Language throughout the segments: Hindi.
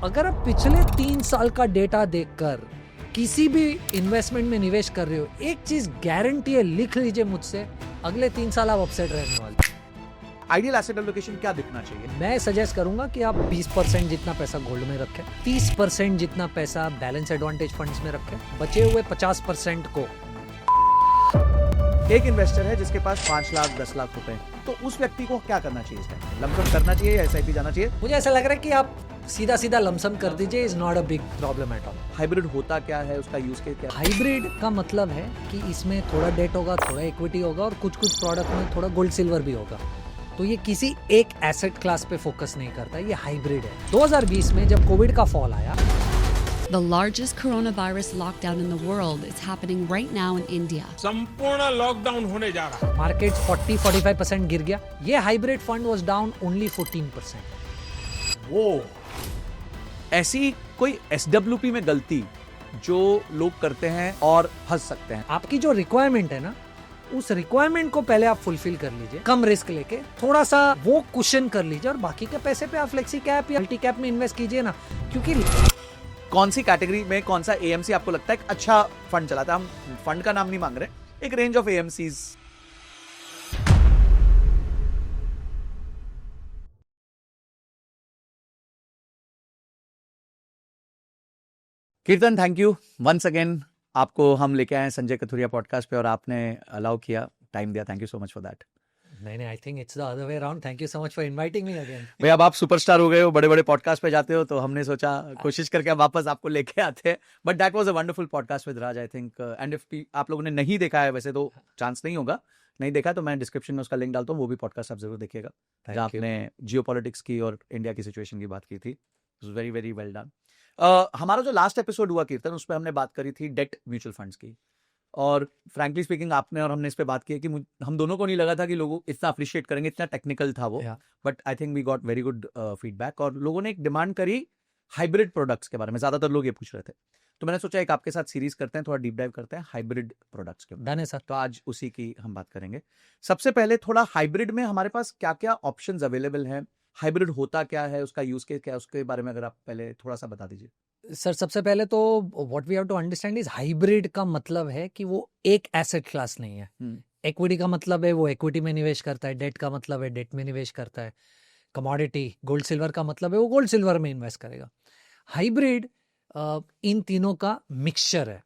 अगर आप पिछले 3 साल का डेटा देखकर किसी भी इन्वेस्टमेंट में निवेश कर रहे हो, एक चीज गारंटी है, लिख लीजिए मुझसे, अगले 3 साल आप अपसेट रहने वाले। आइडियल एसेट एलोकेशन क्या दिखना चाहिए? मैं सजेस्ट करूंगा कि आप 20% जितना पैसा गोल्ड में रखें, 30% जितना पैसा बैलेंस एडवांटेज फंड्स में रखें, बचे हुए 50% को। एक इन्वेस्टर है जिसके पास 5 लाख 10 लाख रुपए हैं, तो उस व्यक्ति को क्या करना चाहिए? इस टाइम लमसम करना चाहिए या एसआईपी जाना चाहिए? मुझे ऐसा लग रहा है कि आप सीधा सीधा लमसम कर दीजिए, is not a big problem at all. Hybrid होता क्या है, उसका यूज केस क्या है? हाइब्रिड का मतलब है कि इसमें थोड़ा डेट होगा, थोड़ा इक्विटी होगा और कुछ कुछ प्रोडक्ट में थोड़ा गोल्ड सिल्वर भी होगा। तो ये किसी एक एसेट क्लास पे फोकस नहीं करता, ये हाइब्रिड है। 2020 में जब कोविड का फॉल आया, The largest coronavirus lockdown in the world is happening right now in India. संपूर्ण लॉकडाउन होने जा रहा है। मार्केट 40-45% गिर गया। ये hybrid fund was down only 14%। वो ऐसी कोई एसडब्ल्यूपी में गलती जो लोग करते हैं और फंस सकते हैं? आपकी जो रिक्वायरमेंट है ना, उस रिक्वायरमेंट को पहले आप फुलफिल कर लीजिए, कम रिस्क लेके थोड़ा सा वो कुशन कर लीजिए और बाकी के पैसे पे आप फ्लेक्सी कैप या मल्टी कैप में इन्वेस्ट कीजिए ना। क्योंकि कौन सी कैटेगरी में कौन सा एएमसी आपको लगता है एक अच्छा फंड चलाता है? हम फंड का नाम नहीं मांग रहे, एक रेंज ऑफ एएमसीज। कीर्तन, थैंक यू वंस अगेन। आपको हम लेके आए हैं संजय कथुरिया पॉडकास्ट पे और आपने अलाउ किया, टाइम दिया, thank you so much for that. नहीं, I think it's the other way around. Thank you so much for inviting me again. भाई अब आप सुपरस्टार हो गए हो, बड़े बड़े पॉडकास्ट पे जाते हो, तो हमने सोचा कोशिश करके वापस आपको लेके आते हैं। But that was a wonderful podcast with Raj, I think. And if आप लोगों ने नहीं देखा है, वैसे तो चांस नहीं होगा, नहीं देखा तो मैं डिस्क्रिप्शन में उसका लिंक डालता हूँ, वो भी पॉडकास्ट आप जरूर देखिएगा, जहाँ आपने जियोपॉलिटिक्स की और इंडिया की सिचुएशन की बात की थी। Very very well done. हमारा जो लास्ट एपिसोड हुआ कीर्तन, उस पर हमने बात करी थी डेट म्यूचुअल फंड्स की, और फ्रैंकली स्पीकिंग आपने और हमने इस पे बात की है कि हम दोनों को नहीं लगा था कि लोग इतना अप्रिशिएट करेंगे, इतना टेक्निकल था वो। But I think we got very good feedback, और लोगों ने एक डिमांड करी हाइब्रिड प्रोडक्ट्स के बारे में, ज्यादातर लोग ये पूछ रहे थे। तो मैंने सोचा एक आपके साथ सीरीज करते हैं, थोड़ा डीप डाइव करते हैं हाइब्रिड प्रोडक्ट्स के ऊपर। डन है सर। तो आज उसी की हम बात करेंगे। सबसे पहले थोड़ा हाइब्रिड में हमारे पास क्या क्या ऑप्शंस अवेलेबल हैं, हाइब्रिड होता क्या है, उसका यूज केस क्या है, उसके बारे में अगर आप पहले थोड़ा सा बता दीजिए। सर, सबसे पहले तो what we have to understand is hybrid का मतलब है कि वो एक एसेट क्लास नहीं है। इक्विटी का मतलब है वो इक्विटी में निवेश करता है, डेट का मतलब है डेट में निवेश करता है, कमोडिटी गोल्ड सिल्वर का मतलब है वो गोल्ड सिल्वर में इन्वेस्ट करेगा। हाइब्रिड इन तीनों का मिक्सचर है।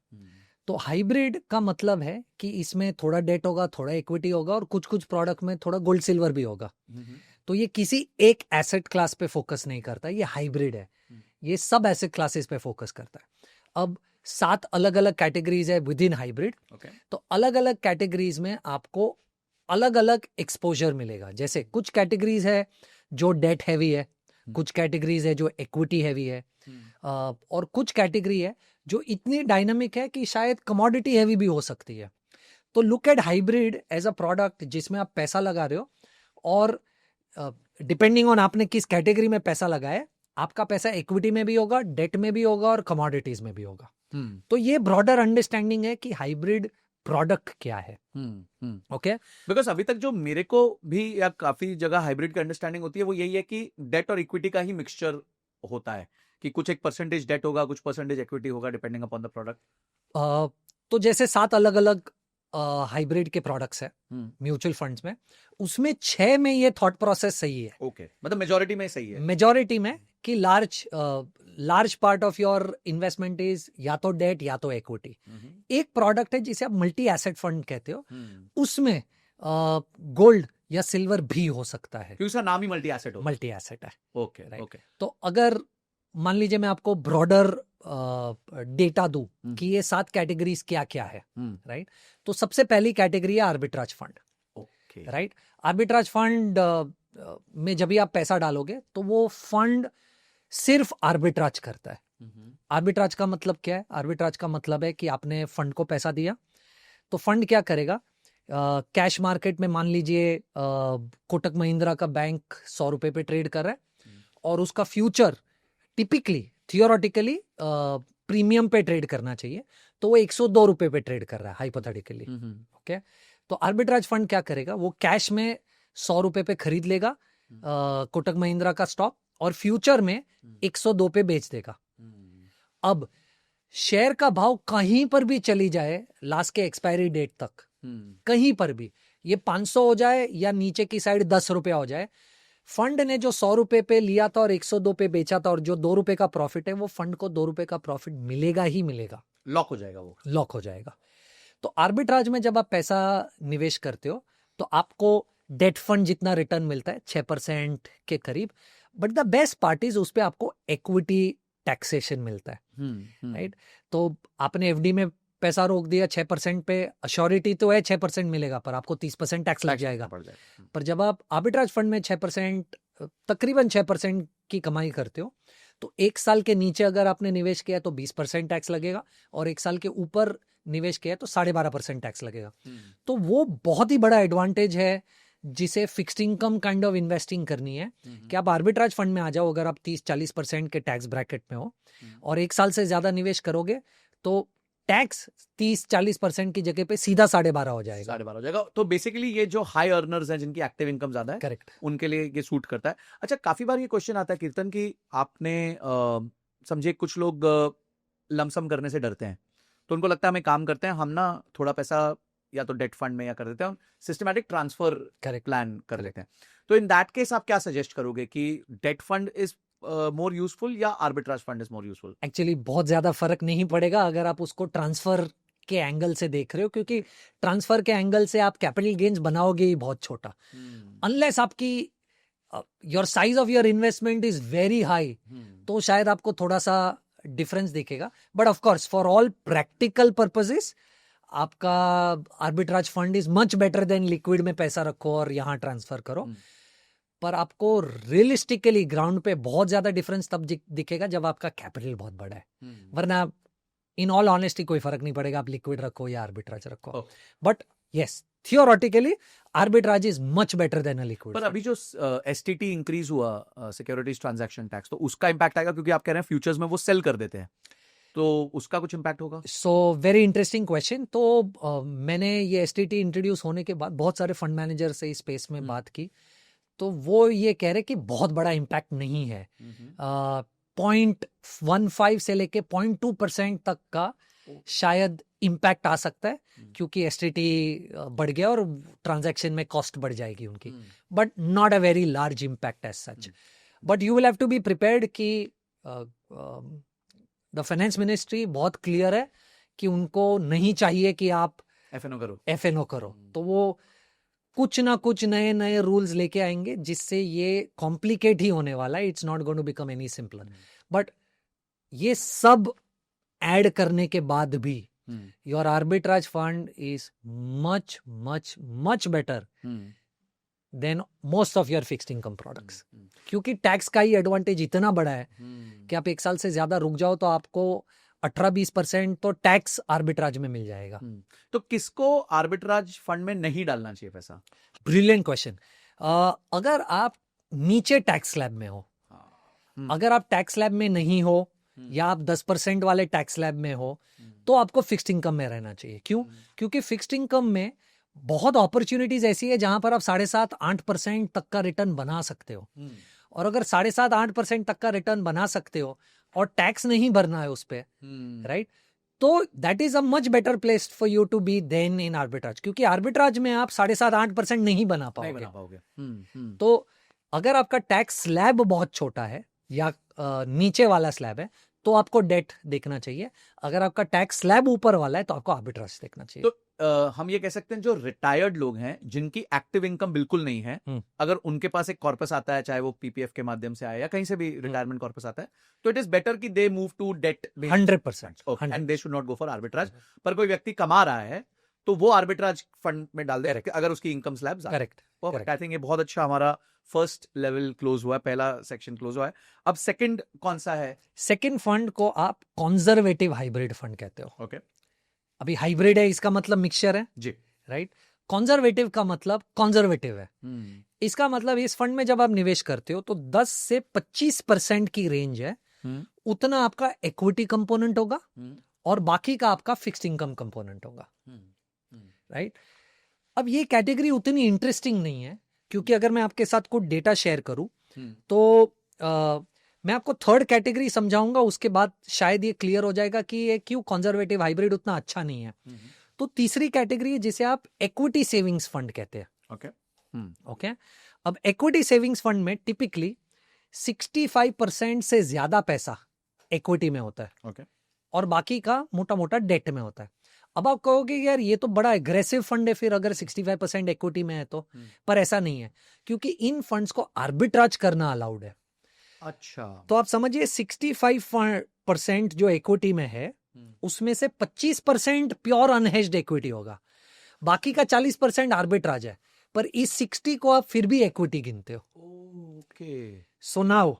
तो हाइब्रिड का मतलब है कि इसमें थोड़ा डेट होगा, थोड़ा इक्विटी होगा और कुछ कुछ प्रोडक्ट में थोड़ा गोल्ड सिल्वर भी होगा। तो ये किसी एक एसेट क्लास पे फोकस नहीं करता, ये हाइब्रिड है। ये सब एसेट क्लासेस पे फोकस करता है। अब 7 अलग अलग कैटेगरीज है विद इन हाइब्रिड। तो अलग अलग कैटेगरीज में आपको अलग अलग एक्सपोजर मिलेगा। जैसे कुछ कैटेगरीज है जो डेट हैवी है, कुछ कैटेगरीज है जो इक्विटी हैवी है, और कुछ कैटेगरी है जो इतनी डायनामिक है कि शायद कमोडिटी हैवी भी हो सकती है। तो look at hybrid as a product जिसमें आप पैसा लगा रहे हो, और डिपेंडिंग ऑन आपने किस कैटेगरी में पैसा लगाया, आपका पैसा इक्विटी में भी होगा, डेट में भी होगा और कमोडिटीज में भी होगा। तो ये ब्रॉडर अंडरस्टैंडिंग है कि हाइब्रिड प्रोडक्ट क्या है। ओके, बिकॉज अभी तक जो मेरे को भी या काफी जगह हाइब्रिड की अंडरस्टैंडिंग होती है वो यही है कि डेट और इक्विटी का ही मिक्सचर होता है, कि कुछ एक परसेंटेज डेट होगा, कुछ परसेंटेज इक्विटी होगा, डिपेंडिंग अपॉन द प्रोडक्ट। तो जैसे 7 अलग अलग हाइब्रिड के प्रोडक्ट्स है म्यूचुअल फंड्स में, उसमें 6 में ये थॉट प्रोसेस सही है। ओके, मतलब मेजॉरिटी में सही है। मेजॉरिटी में कि large part of your investment is या तो डेट या तो इक्विटी। एक प्रोडक्ट है जिसे आप मल्टी एसेट फंड कहते हो, उसमें गोल्ड या सिल्वर भी हो सकता है, क्योंकि उसका नाम ही मल्टी एसेट होगा। मल्टी एसेट है। Okay, right. ओके। तो अगर मान लीजिए मैं आपको ब्रॉडर डेटा दूं कि ये 7 कैटेगरीज क्या क्या है, राइट। तो सबसे पहली कैटेगरी है arbitrage fund. Okay, right. Arbitrage fund में जब भी आप पैसा डालोगे तो वो फंड सिर्फ आर्बिट्राज करता है। आर्बिट्राज का मतलब क्या है? आर्बिट्राज का मतलब है कि आपने फंड को पैसा दिया, तो फंड क्या करेगा, कैश मार्केट में मान लीजिए कोटक महिंद्रा का बैंक 100 रुपए पे ट्रेड कर रहा है और उसका फ्यूचर टिपिकली थियोरेटिकली प्रीमियम पे ट्रेड करना चाहिए, तो वो 102 रुपए पे ट्रेड कर रहा है हाइपोथेटिकली। ओके, तो आर्बिट्राज फंड क्या करेगा, वो कैश में 100 रुपए पे खरीद लेगा कोटक महिंद्रा का स्टॉक और फ्यूचर में 102 पे बेच देगा। अब शेयर का भाव कहीं पर भी चली जाए लास्ट के एक्सपायरी डेट तक, कहीं पर भी ये 500 हो जाए या नीचे की साइड 10 रुपया हो जाए, फंड ने जो 100 रुपए पे लिया था और 102 पे बेचा था और जो 2 रुपए का प्रॉफिट है वो फंड को 2 रुपए का प्रॉफिट मिलेगा ही मिलेगा, लॉक हो जाएगा, वो लॉक हो जाएगा। तो आर्बिट्राज में जब आप पैसा निवेश करते हो तो आपको डेट फंड जितना रिटर्न मिलता है 6% के करीब, but the best part is उस पे आपको इक्विटी टैक्सेशन मिलता है, राइट। तो आपने एफडी में पैसा रोक दिया 6% पे, अश्योरिटी तो है 6% मिलेगा पर आपको 30% टैक्स लग जाएगा। पर जब आप आर्बिट्राज फंड में 6% तकरीबन 6% की कमाई करते हो तो 1 साल के नीचे अगर आपने निवेश किया तो 20% टैक्स लगेगा और 1 साल के ऊपर निवेश किया तो 12.5% टैक्स लगेगा। तो वो बहुत ही बड़ा एडवांटेज है जिसे fixed income kind of investing करनी है कि आप आर्बिट्राज फंड में आ जाओ अगर आप 30-40% के टैक्स ब्रैकेट में हो और 1 साल से ज्यादा निवेश करोगे तो टैक्स 30-40% की जगह पे सीधा 12.5 हो जाएगा। 12.5 हो जाएगा। तो बेसिकली ये जो हाई अर्नर्स हैं जिनकी एक्टिव इनकम ज्यादा है, करेक्ट, उनके लिए ये सूट करता है। अच्छा, काफी बार ये क्वेश्चन आता है कीर्तन कि आपने समझे कुछ लोग लमसम करने से डरते हैं, तो उनको लगता है हमें काम करते हैं हम ना थोड़ा पैसा या तो डेट फंड में या कर देते हैं, सिस्टमैटिक ट्रांसफर प्लान कर लेते हैं। तो इन दैट केस आप क्या सजेस्ट करोगे कि debt fund is more useful या arbitrage fund is more useful? Actually बहुत ज्यादा फर्क नहीं पड़ेगा अगर आप उसको ट्रांसफर के एंगल से देख रहे हो, क्योंकि ट्रांसफर के एंगल से आप कैपिटल गेन्स बनाओगे ही बहुत छोटा, अनलेस आपकी your size of your investment is very high तो शायद आपको थोड़ा सा डिफरेंस दिखेगा। But of course for all practical purposes आपका arbitrage fund is much better than liquid में पैसा रखो और यहाँ ट्रांसफर करो। पर आपको रियलिस्टिकली ग्राउंड पे बहुत ज्यादा डिफरेंस तब दिखेगा जब आपका कैपिटल बहुत बड़ा है, वरना इन ऑल ऑनेस्टी कोई फर्क नहीं पड़ेगा आप लिक्विड रखो या आर्बिट्राज रखो। But yes, theoretically arbitrage is much better then a liquid. पर अभी जो एसटीटी इंक्रीज हुआ, सिक्योरिटीज ट्रांजैक्शन टैक्स, तो उसका इंपैक्ट आएगा क्योंकि आप कह रहे हैं फ्यूचर्स में वो सेल कर देते हैं, तो उसका कुछ इंपैक्ट होगा? So very interesting question. तो मैंने ये एसटीटी इंट्रोड्यूस होने के बाद बहुत सारे फंड मैनेजर से इस स्पेस में बात की, तो वो ये कह रहे कि बहुत बड़ा इम्पैक्ट नहीं है। 0.15 से लेके 0.2% तक का शायद इम्पैक्ट आ सकता है क्योंकि एसटीटी बढ़ गया और ट्रांजैक्शन में कॉस्ट बढ़ जाएगी उनकी, but not a very large impact as such. But you will have to be prepared कि द फाइनेंस मिनिस्ट्री बहुत क्लियर है कि उनको नहीं चाहिए कि आप एफएनओ करो, तो वो कुछ ना कुछ नए नए रूल्स लेके आएंगे जिससे ये कॉम्प्लिकेट ही होने वाला है। It's not going to become any simpler. But ये सब ऐड करने के बाद भी your arbitrage fund is much much much better than most of your fixed income products, क्योंकि टैक्स का ही एडवांटेज इतना बड़ा है कि आप 1 साल से ज्यादा रुक जाओ तो आपको 18-20% तो टैक्स आर्बिट्राज में मिल जाएगा। तो किसको आर्बिट्राज फंड में नहीं डालना चाहिए पैसा? Brilliant question. अगर आप नीचे टैक्स स्लैब में हो, अगर आप टैक्स स्लैब में नहीं हो या आप 10% वाले टैक्स स्लैब में हो तो आपको फिक्स्ड इनकम में रहना चाहिए। क्यों? क्योंकि फिक्स्ड इनकम में बहुत अपॉर्चुनिटीज ऐसी है जहां पर आप 7.5-8% तक का रिटर्न बना सकते हो, और अगर 7.5-8% तक का रिटर्न बना सकते हो और टैक्स नहीं भरना है उस पे, राइट, तो that is a much better place for you to be than in arbitrage, क्योंकि आर्बिट्राज में आप 7.5-8% नहीं बना पाओगे। तो अगर आपका टैक्स स्लैब बहुत छोटा है या नीचे वाला स्लैब है तो आपको डेट देखना चाहिए, अगर आपका टैक्स स्लैब ऊपर वाला है तो आपको आर्बिट्राज देखना चाहिए। तो हम ये कह सकते हैं जो रिटायर्ड लोग हैं जिनकी एक्टिव इनकम बिल्कुल नहीं है, अगर उनके पास एक कॉर्पस आता है, चाहे वो पीपीएफ के माध्यम से आए या कहीं से भी रिटायरमेंट कॉर्पस आता है, तो इट इज बेटर कि they move to debt 100% and they should not go for arbitrage. पर कोई व्यक्ति कमा रहा है तो वो आर्बिट्राज फंड में डाल दे अगर उसकी income slab. Correct. I think ये बहुत अच्छा हमारा फर्स्ट लेवल क्लोज हुआ है, पहला सेक्शन क्लोज हुआ है। अब सेकंड कौन सा है? सेकंड फंड को आप कंजर्वेटिव हाइब्रिड फंड कहते हो। ओके। अभी हाइब्रिड है इसका मतलब मिक्सचर है जी, राइट। कंजर्वेटिव का मतलब कंजर्वेटिव है। इसका मतलब इस फंड में जब आप निवेश करते हो तो 10 से 25% की रेंज है, उतना आपका इक्विटी कंपोनेंट होगा और बाकी का आपका फिक्स्ड इनकम कंपोनेंट होगा, राइट। अब ये कैटेगरी उतनी इंटरेस्टिंग नहीं है क्योंकि अगर मैं आपके साथ कुछ डेटा शेयर करूं तो मैं आपको थर्ड कैटेगरी समझाऊंगा, उसके बाद शायद ये क्लियर हो जाएगा कि ये क्यों कंजर्वेटिव हाइब्रिड उतना अच्छा नहीं है। तो तीसरी कैटेगरी है जिसे आप इक्विटी सेविंग्स फंड कहते हैं। ओके ओके, अब इक्विटी सेविंग्स फंड में टिपिकली 65% से ज्यादा पैसा इक्विटी में होता है, ओके और बाकी का मोटा मोटा डेट में होता है। अब आप कहोगे यार ये तो बड़ा एग्रेसिव फंड है फिर अगर 65% इक्विटी में है तो, पर ऐसा नहीं है, क्योंकि इन फंड्स को आर्बिट्राज करना अलाउड है। अच्छा, तो आप समझिए 65% जो इक्विटी में है उसमें से 25% प्योर अनहेज्ड इक्विटी होगा, बाकी का 40% आर्बिट्राज है, पर इस 60 को आप फिर भी इक्विटी गिनते हो। ओके सो नाउ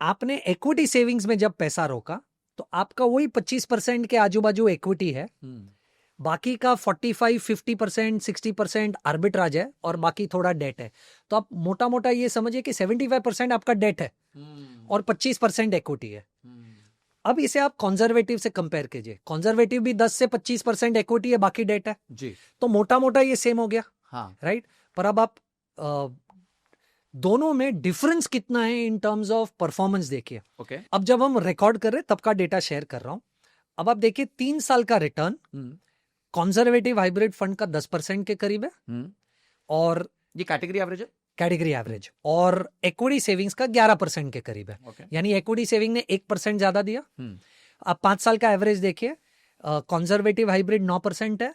आपने इक्विटी सेविंग्स में जब पैसा रोका तो आपका वही 25% के आजू बाजू इक्विटी है, बाकी का 45-50% 60% आर्बिट्राज है और बाकी थोड़ा डेट है। तो आप मोटा मोटा ये समझिए कि 75% आपका डेट है और 25% इक्विटी है। अब इसे आप कंजर्वेटिव से कंपेयर कीजिए, कंजर्वेटिव भी 10 से 25% इक्विटी है, बाकी डेट है जी, तो मोटा मोटा ये सेम हो गया। हाँ राइट, पर अब आप दोनों में डिफरेंस कितना है इन टर्म्स ऑफ परफॉर्मेंस देखिए। ओके अब जब हम रिकॉर्ड कर रहे हैं तब का डेटा शेयर कर रहा हूं। अब आप देखिए 3 साल का रिटर्न कंजर्वेटिव हाइब्रिड फंड का 10% के करीब है, और ये कैटेगरी एवरेज है। कैटेगरी एवरेज, और इक्विटी सेविंग्स का 11% के करीब है। ओके यानी इक्विटी सेविंग ने 1% ज्यादा दिया। आप 5 साल का एवरेज देखिए, कंजर्वेटिव हाइब्रिड 9% है,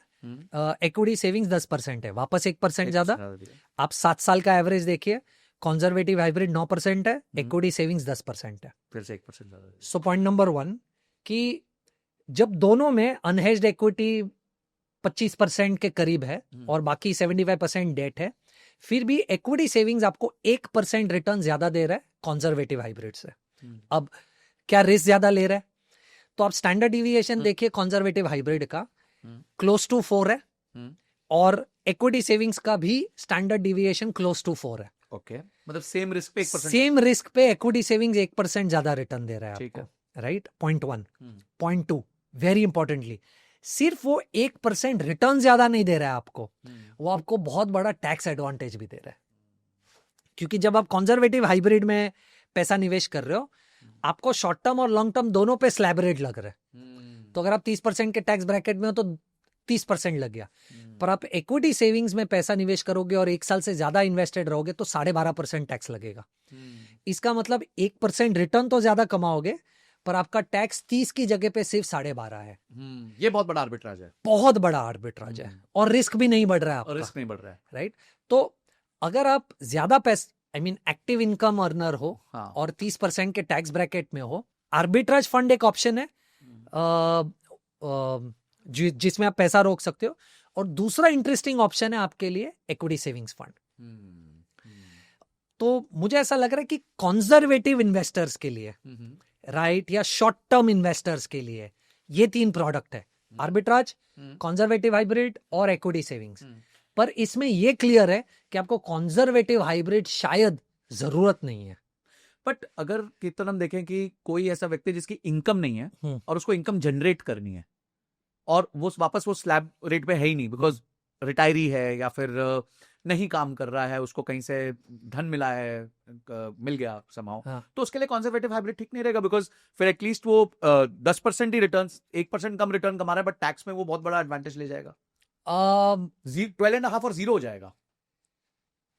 इक्विटी सेविंग्स 10% है, वापस 1% ज्यादा। आप 7 साल का एवरेज देखिए, कंजर्वेटिव हाइब्रिड 9% है, इक्विटी सेविंग्स 10% है, फिर से 1% ज्यादा। सो पॉइंट नंबर 1 कि जब दोनों में अनहेज्ड इक्विटी 25% के करीब है और बाकी 75% डेट है, फिर भी इक्विटी सेविंग्स आपको 1% रिटर्न ज्यादा दे रहा है कंजर्वेटिव हाइब्रिड से। अब क्या रिस्क ज्यादा ले रहा है, तो आप स्टैंडर्ड डिविएशन देखिए कंजर्वेटिव हाइब्रिड का क्लोज टू 4 है, और इक्विटी सेविंग्स का भी स्टैंडर्ड डिविएशन क्लोज टू 4 है। ओके, मतलब सेम रिस्क पे 1%। सेम रिस्क पे इक्विटी सेविंग्स 1% ज्यादा रिटर्न दे रहा है ठीक आपको, right. Point 1। Point 2, very importantly, सिर्फ वो 1% रिटर्न ज्यादा नहीं दे रहा है आपको, वो आपको बहुत बड़ा टैक्स एडवांटेज भी दे रहा है। क्योंकि जब आप कंजर्वेटिव हाइब्रिड में पैसा निवेश कर रहे हो, आपको शॉर्ट टर्म और लॉन्ग टर्म दोनों पे स्लैब रेट लग रहा है। तो अगर आप 30% के टैक्स ब्रैकेट में हो तो 30% लग गया, पर आप इक्विटी सेविंग्स में पैसा निवेश करोगे और 1 साल से ज्यादा इन्वेस्टेड रहोगे तो 12.5% टैक्स लगेगा। इसका मतलब 1% रिटर्न तो ज्यादा कमाओगे, पर आपका टैक्स 30 की जगह पे सिर्फ 12.5 है। ये बहुत बड़ा आर्बिट्राज है, बहुत बड़ा आर्बिट्राज है, और रिस्क भी नहीं बढ़ रहा है आपका, रिस्क नहीं बढ़ रहा है, राइट। तो अगर आप ज्यादा पैसा एक्टिव इनकम अर्नर हो, हाँ। और 30% के टैक्स ब्रैकेट में हो, आर्बिट्राज फंड एक ऑप्शन है जिसमें आप पैसा रोक सकते हो, और दूसरा इंटरेस्टिंग ऑप्शन है आपके लिए इक्विटी सेविंग्स फंड। तो मुझे ऐसा लग रहा है कि कंजर्वेटिव इन्वेस्टर्स के लिए, राइट, या शॉर्ट टर्म इन्वेस्टर्स के लिए ये 3 प्रोडक्ट है, आर्बिट्राज, कंजर्वेटिव हाइब्रिड और इक्विटी सेविंग्स। पर इसमें ये क्लियर है कि आपको कंजर्वेटिव हाइब्रिड शायद जरूरत नहीं है। बट अगर कीर्तन हम देखें कि कोई ऐसा व्यक्ति जिसकी इनकम नहीं है और उसको इनकम जनरेट करनी है, और वो वापस वो स्लैब रेट पे है ही नहीं, बिकॉज रिटायरी है या फिर नहीं काम कर रहा है, उसको कहीं से धन मिला है, मिल गया समाओ, हाँ। तो उसके लिए कंजर्वेटिव हाइब्रिड ठीक नहीं रहेगा, बिकॉज फिर एटलीस्ट वो 10% ही रिटर्न, 1% कम रिटर्न कमा रहा है, बट टैक्स में वो बहुत बड़ा एडवांटेज ले जाएगा, 12.5 और 0 हो जाएगा।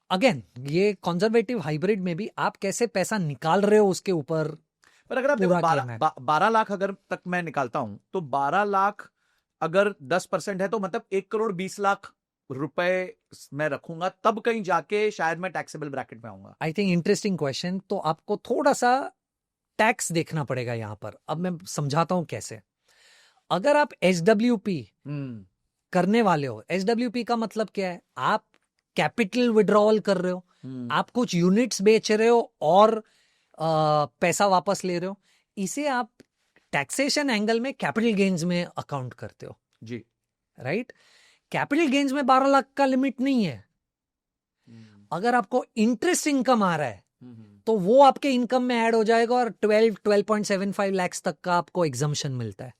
अगेन ये कंजर्वेटिव हाइब्रिड में भी आप कैसे पैसा निकाल रहे हो उसके ऊपर, पर अगर आप पूरा देखो, गेम है। 12 लाख अगर तक मैं निकालता हूं, तो 12 लाख अगर 10% है तो मतलब 1,20,00,000 रुपए मैं रखूंगा, तब कहीं जाके शायद मैं टैक्सेबल ब्रैकेट में आऊंगा। I think interesting question. तो आपको थोड़ा सा टैक्स देखना पड़ेगा यहाँ पर। अब मैं समझाता हूं कैसे। अगर आप SWP करने वाले हो, SWP का मतलब क्या है, आप कैपिटल विड्रॉल कर रहे हो, आप कुछ यूनिट्स बेच रहे हो और पैसा वापस ले रहे हो, इसे आप टैक्सेशन एंगल में कैपिटल गेन्स में अकाउंट करते हो जी, राइट। कैपिटल गेन्स में 12 लाख का लिमिट नहीं है। अगर आपको इंटरेस्ट इनकम आ रहा है तो वो आपके इनकम में ऐड हो जाएगा और 12.75 लाख तक का आपको एग्जम्पशन मिलता है।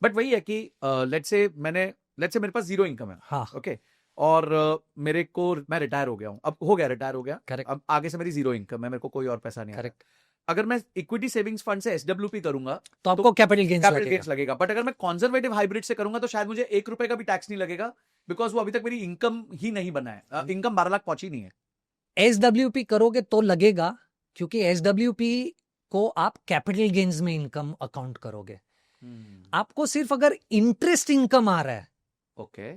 बट वही है कि लेट्स से मेरे पास 0 इनकम है, हाँ, ओके, और मेरे को मैं रिटायर हो गया हूँ, अब हो गया, रिटायर हो गया, करेक्ट अब आगे से मेरी जीरो इनकम है, मेरे को कोई और पैसा नहीं आ रहा। करेक्ट अगर मैं इक्विटी सेविंग्स फंड से एसडब्ल्यूपी करूंगा तो आपको कैपिटल गेन्स कैपिटल लगेगा गेन्स लगेगा, बट अगर मैं कंजर्वेटिव हाइब्रिड से करूंगा तो शायद मुझे 1 रुपए का भी टैक्स नहीं लगेगा, बिकॉज वो अभी तक मेरी इनकम ही नहीं बना है, इनकम 12 लाख पहुंची नहीं है। एसडब्ल्यूपी करोगे तो लगेगा, क्योंकि एसडब्ल्यूपी को आप कैपिटल गेन्स में इनकम अकाउंट करोगे। आपको सिर्फ अगर इंटरेस्ट इनकम आ रहा है, ओके,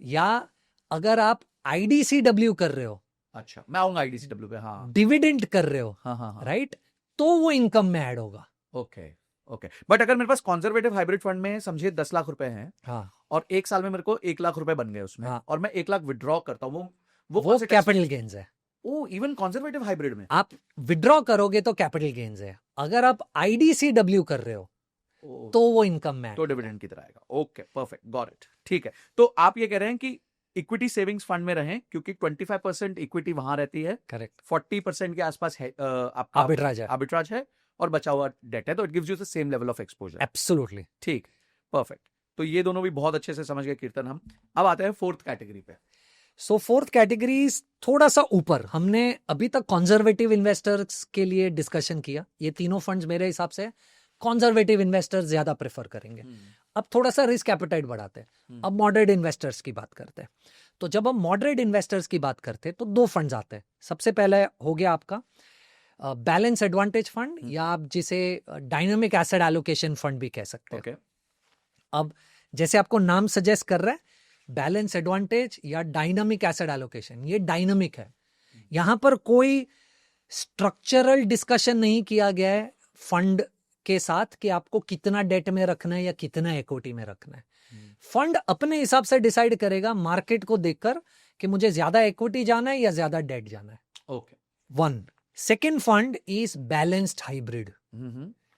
या अगर आप आईडीसीडब्ल्यू कर रहे हो, अच्छा मैं आऊंगा आईडीसीडब्ल्यू पे, हाँ डिविडेंड कर रहे हो, हाँ हाँ, राइट, तो वो इनकम में ऐड होगा। ओके ओके, बट अगर मेरे पास कंजर्वेटिव हाइब्रिड फंड में समझिए 10 लाख रुपए हैं, हाँ, और 1 साल में मेरे को 1 लाख रुपए बन गए उसमें, हाँ। और मैं 1 लाख विड्रॉ करता हूँ, वो वो कैपिटल गेन्स है। ओ, इवन कंजर्वेटिव हाइब्रिड में आप विड्रॉ करोगे तो कैपिटल गेन्स है, अगर आप आईडीसीडब्ल्यू कर रहे हो तो वो इनकम में तो डिविडेंड की तरह आएगा। ओके, परफेक्ट, गॉट इट, ठीक है। तो आप ये कह रहे हैं कि इक्विटी सेविंग्स फंड में रहें, क्योंकि 25% इक्विटी वहां रहती है, करेक्ट 40% के आसपास है आपका आर्बिट्राज है, और बचा हुआ डेट है, तो it gives you the same level of exposure. Absolutely ठीक, परफेक्ट। तो ये दोनों भी बहुत अच्छे से समझ गए कीर्तन हम। अब आते हैं फोर्थ कैटेगरी पे। सो फोर्थ कैटेगरी थोड़ा सा ऊपर, हमने अभी तक कंजर्वेटिव इन्वेस्टर्स के लिए डिस्कशन किया, ये तीनों फंड्स मेरे हिसाब से कंजर्वेटिव इन्वेस्टर्स ज्यादा प्रेफर करेंगे। अब थोड़ा सा रिस्क एपेटाइट बढ़ाते हैं, अब मॉडरेट इन्वेस्टर्स की बात करते हैं। तो जब हम मॉडरेट इन्वेस्टर्स की बात करते हैं तो दो फंड्स आते हैं। सबसे पहले हो गया आपका बैलेंस एडवांटेज फंड, या आप जिसे डायनामिक एसेट एलोकेशन फंड भी कह सकते हैं। अब जैसे आपको नाम सजेस्ट कर रहा है, बैलेंस एडवांटेज या डायनामिक एसेट एलोकेशन, ये डायनामिक है, यहां पर कोई स्ट्रक्चरल डिस्कशन नहीं किया गया है फंड के साथ कि आपको कितना डेट में रखना है या कितना इक्विटी में रखना है। फंड अपने हिसाब से डिसाइड करेगा मार्केट को देखकर कि मुझे ज्यादा इक्विटी जाना है या ज्यादा डेट जाना है। Okay, one second fund is balanced hybrid.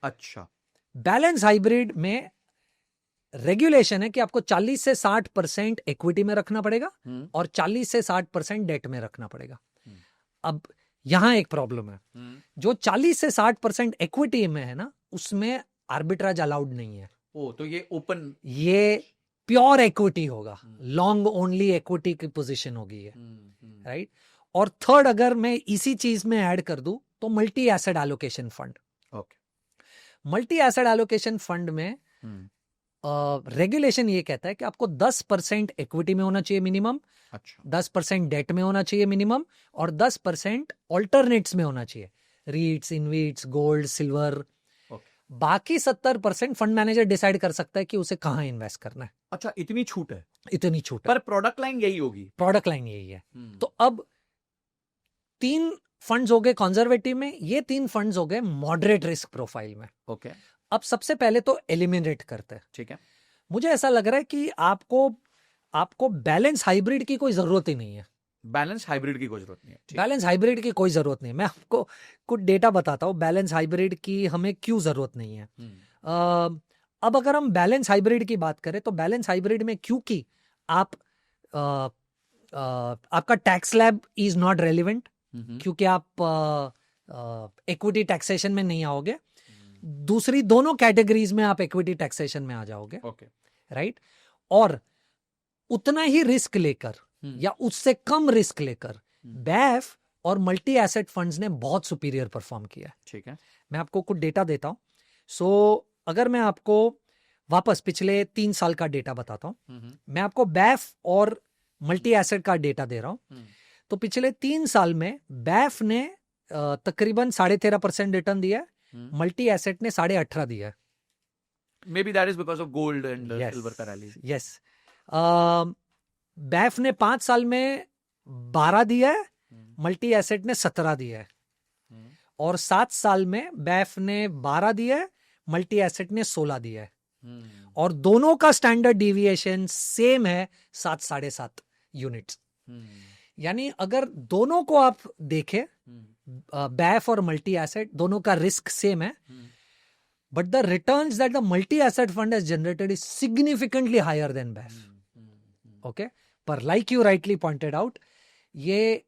अच्छा, बैलेंस हाइब्रिड में रेगुलेशन है कि आपको 40 से 60% इक्विटी में रखना पड़ेगा और 40 से 60% डेट में रखना पड़ेगा। अब यहां एक प्रॉब्लम है, जो 40 से 60% इक्विटी में है ना, उसमें आर्बिट्राज अलाउड नहीं है। ओ, तो ये ओपन, ये प्योर इक्विटी होगा, लॉन्ग ओनली इक्विटी की पोजीशन होगी ये, राइट। और थर्ड, अगर मैं इसी चीज में ऐड कर दूं तो multi asset allocation fund. Okay, multi asset allocation fund में रेगुलेशन ये कहता है कि आपको 10% इक्विटी में होना चाहिए मिनिमम, अच्छा, 10% डेट में होना चाहिए मिनिमम, और 10% ऑल्टरनेट्स में होना चाहिए, रीट्स, इनवीट्स, गोल्ड, सिल्वर। बाकी 70% फंड मैनेजर डिसाइड कर सकता है कि उसे कहां इन्वेस्ट करना है। अच्छा, इतनी छूट है, इतनी छूट है, पर प्रोडक्ट लाइन यही होगी, प्रोडक्ट लाइन यही है। तो अब 3 फंड्स हो गए कंजर्वेटिव में, ये 3 फंड्स हो गए मॉडरेट रिस्क प्रोफाइल में। ओके, अब सबसे पहले तो एलिमिनेट करते हैं। ठीक है, मुझे ऐसा लग रहा है कि आपको बैलेंस हाइब्रिड की कोई जरूरत ही नहीं है। बैलेंस हाइब्रिड की कोई जरूरत नहीं है। बैलेंस हाइब्रिड की कोई जरूरत नहीं है। मैं आपको कुछ डेटा बताता हूँ बैलेंस हाइब्रिड की हमें क्यों जरूरत नहीं है। अब अगर हम बैलेंस हाइब्रिड की बात करें तो बैलेंस हाइब्रिड में क्योंकि आपका tax slab is not relevant, क्योंकि आप इक्विटी टैक्सेशन में नहीं आओगे। दूसरी दोनों कैटेगरीज में आप इक्विटी टैक्सेशन में आ जाओगे, ओके, राइट। और उतना ही रिस्क लेकर या उससे कम रिस्क लेकर बैफ और मल्टी एसेट फंड्स ने बहुत सुपीरियर परफॉर्म किया है। ठीक है, मैं आपको कुछ डेटा देता हूं। सो अगर मैं आपको वापस पिछले 3 साल का डेटा बताता हूं, मैं आपको बैफ और मल्टी एसेट का डेटा दे रहा हूं। तो पिछले 3 साल में बैफ ने तकरीबन 13.5% रिटर्न दिया है, मल्टी एसेट ने 18.5 दिया है। May be that is because of gold and silver का रैली। यस, बैफ ने 5 साल में 12 दिया है, मल्टी एसेट ने 17 दिया है, और 7 साल में बैफ ने 12 दिया है, मल्टी एसेट ने 16 दिया है, और दोनों का स्टैंडर्ड डिविएशन सेम है 7.5 यूनिट्स। यानी अगर दोनों को आप देखें, बैफ और मल्टी एसेट दोनों का रिस्क सेम है, but the returns that the multi asset fund has generated is significantly higher than BAF. Okay, पर like you rightly pointed out, ये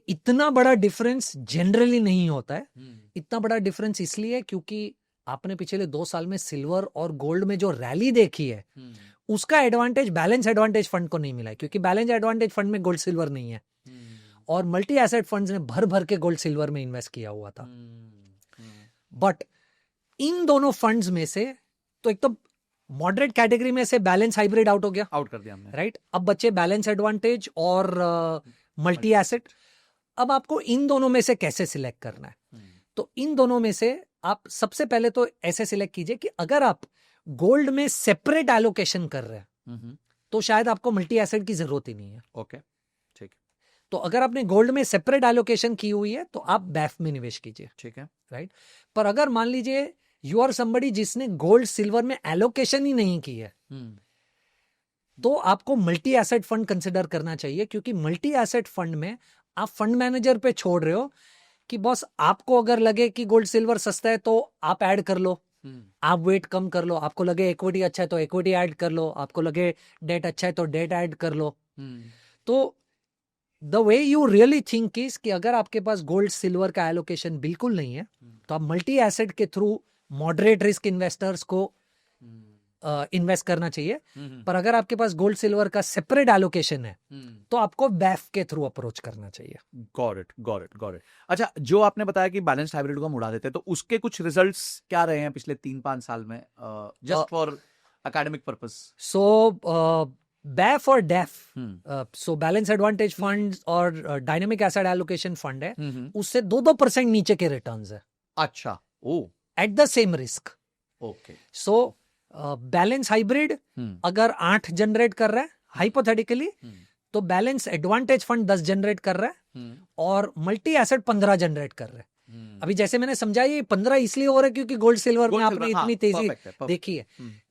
इतना बड़ा डिफरेंस जनरली नहीं होता है। इतना बड़ा डिफरेंस इसलिए क्योंकि आपने पिछले 2 साल में सिल्वर और गोल्ड में जो रैली देखी है उसका एडवांटेज बैलेंस एडवांटेज फंड को नहीं मिला है, क्योंकि बैलेंस एडवांटेज फंड में गोल्ड सिल्वर नहीं है, और मल्टी एसेट फंड्स ने भर भर के गोल्ड सिल्वर में इन्वेस्ट किया हुआ था। बट इन दोनों फंड्स में से तो एक तो मॉडरेट कैटेगरी में से बैलेंस हाइब्रिड आउट हो गया, आउट कर दिया हमने। राइट। अब बच्चे बैलेंस एडवांटेज और मल्टी एसेट। अब आपको इन दोनों में से कैसे सिलेक्ट करना है? तो इन दोनों में से आप सबसे पहले तो ऐसे सिलेक्ट कीजिए कि अगर आप गोल्ड में सेपरेट एलोकेशन कर रहे हैं तो शायद आपको मल्टी एसेट की जरूरत ही नहीं है। ओके, ठीक। तो अगर आपने गोल्ड में सेपरेट एलोकेशन की हुई है तो आप बैफ में निवेश कीजिए, ठीक है, राइट। पर अगर मान लीजिए यू आर समबडी जिसने गोल्ड सिल्वर में एलोकेशन ही नहीं की है, तो आपको मल्टी एसेट फंड कंसिडर करना चाहिए, क्योंकि मल्टी एसेट फंड में आप फंड मैनेजर पे छोड़ रहे हो कि बॉस आपको अगर लगे कि गोल्ड सिल्वर सस्ता है तो आप ऐड कर लो, आप वेट कम कर लो, आपको लगे इक्विटी अच्छा है तो इक्विटी ऐड कर लो, आपको लगे डेट अच्छा है तो डेट ऐड कर लो। तो the way you really think is कि अगर आपके पास गोल्ड सिल्वर का एलोकेशन बिल्कुल नहीं है तो आप मल्टी एसेट के थ्रू मॉडरेट रिस्क इन्वेस्टर्स को इन्वेस्ट करना चाहिए। पर अगर आपके पास गोल्ड सिल्वर का सेपरेट एलोकेशन है तो आपको बैफ के थ्रू अप्रोच करना चाहिए। Got it. अच्छा, जो आपने बताया कि बैलेंस्ड हाइब्रिड को हम उड़ा देते हैं, तो उसके कुछ रिजल्ट्स क्या रहे हैं पिछले 3-5 साल में, just for academic purpose? So BAF और DAF, so balance advantage fund और डायनेमिक एसेट एलोकेशन फंड है, उससे 2% नीचे के रिटर्न्स है। अच्छा, oh, at the same risk. Okay. So balance hybrid अगर 8 जनरेट कर रहा है हाइपोथेटिकली, तो बैलेंस एडवांटेज फंड 10 जनरेट कर रहा है और मल्टी एसेट 15 जनरेट कर रहा है। अभी जैसे मैंने समझा, ये 15 इसलिए हो रहा है क्योंकि गोल्ड सिल्वर में आपने इतनी तेजी देखी है।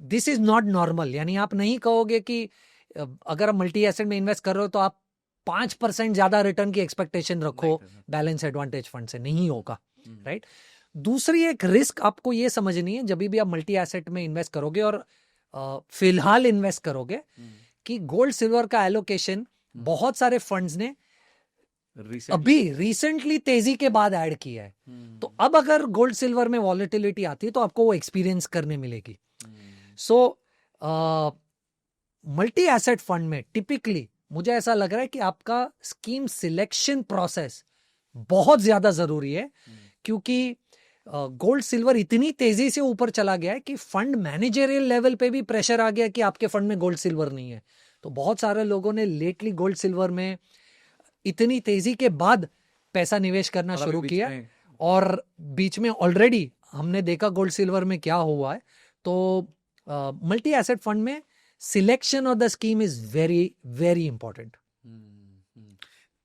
दिस इज नॉट नॉर्मल, यानी आप नहीं कहोगे कि अगर आप मल्टी एसेट में इन्वेस्ट कर रहे हो तो आप 5% ज्यादा रिटर्न की एक्सपेक्टेशन रखो बैलेंस एडवांटेज फंड से, नहीं होगा, राइट। दूसरी एक रिस्क आपको ये समझनी है जब भी आप मल्टी एसेट में इन्वेस्ट करोगे और फिलहाल इन्वेस्ट करोगे, कि गोल्ड सिल्वर का एलोकेशन बहुत सारे फंड्स ने अभी रिसेंटली तेजी के बाद ऐड किया है। तो अब अगर गोल्ड सिल्वर में वॉलेटिलिटी आती है तो आपको वो एक्सपीरियंस करने मिलेगी। सो मल्टी एसेट फंड में टिपिकली मुझे ऐसा लग रहा है कि आपका स्कीम सिलेक्शन प्रोसेस बहुत ज्यादा जरूरी है, क्योंकि गोल्ड सिल्वर इतनी तेजी से ऊपर चला गया है कि फंड मैनेजरियल लेवल पे भी प्रेशर आ गया कि आपके फंड में गोल्ड सिल्वर नहीं है। तो बहुत सारे लोगों ने लेटली गोल्ड सिल्वर में इतनी तेजी के बाद पैसा निवेश करना शुरू किया, और बीच में ऑलरेडी हमने देखा गोल्ड सिल्वर में क्या हुआ है। तो मल्टी एसेट फंड में selection of the scheme is very very important.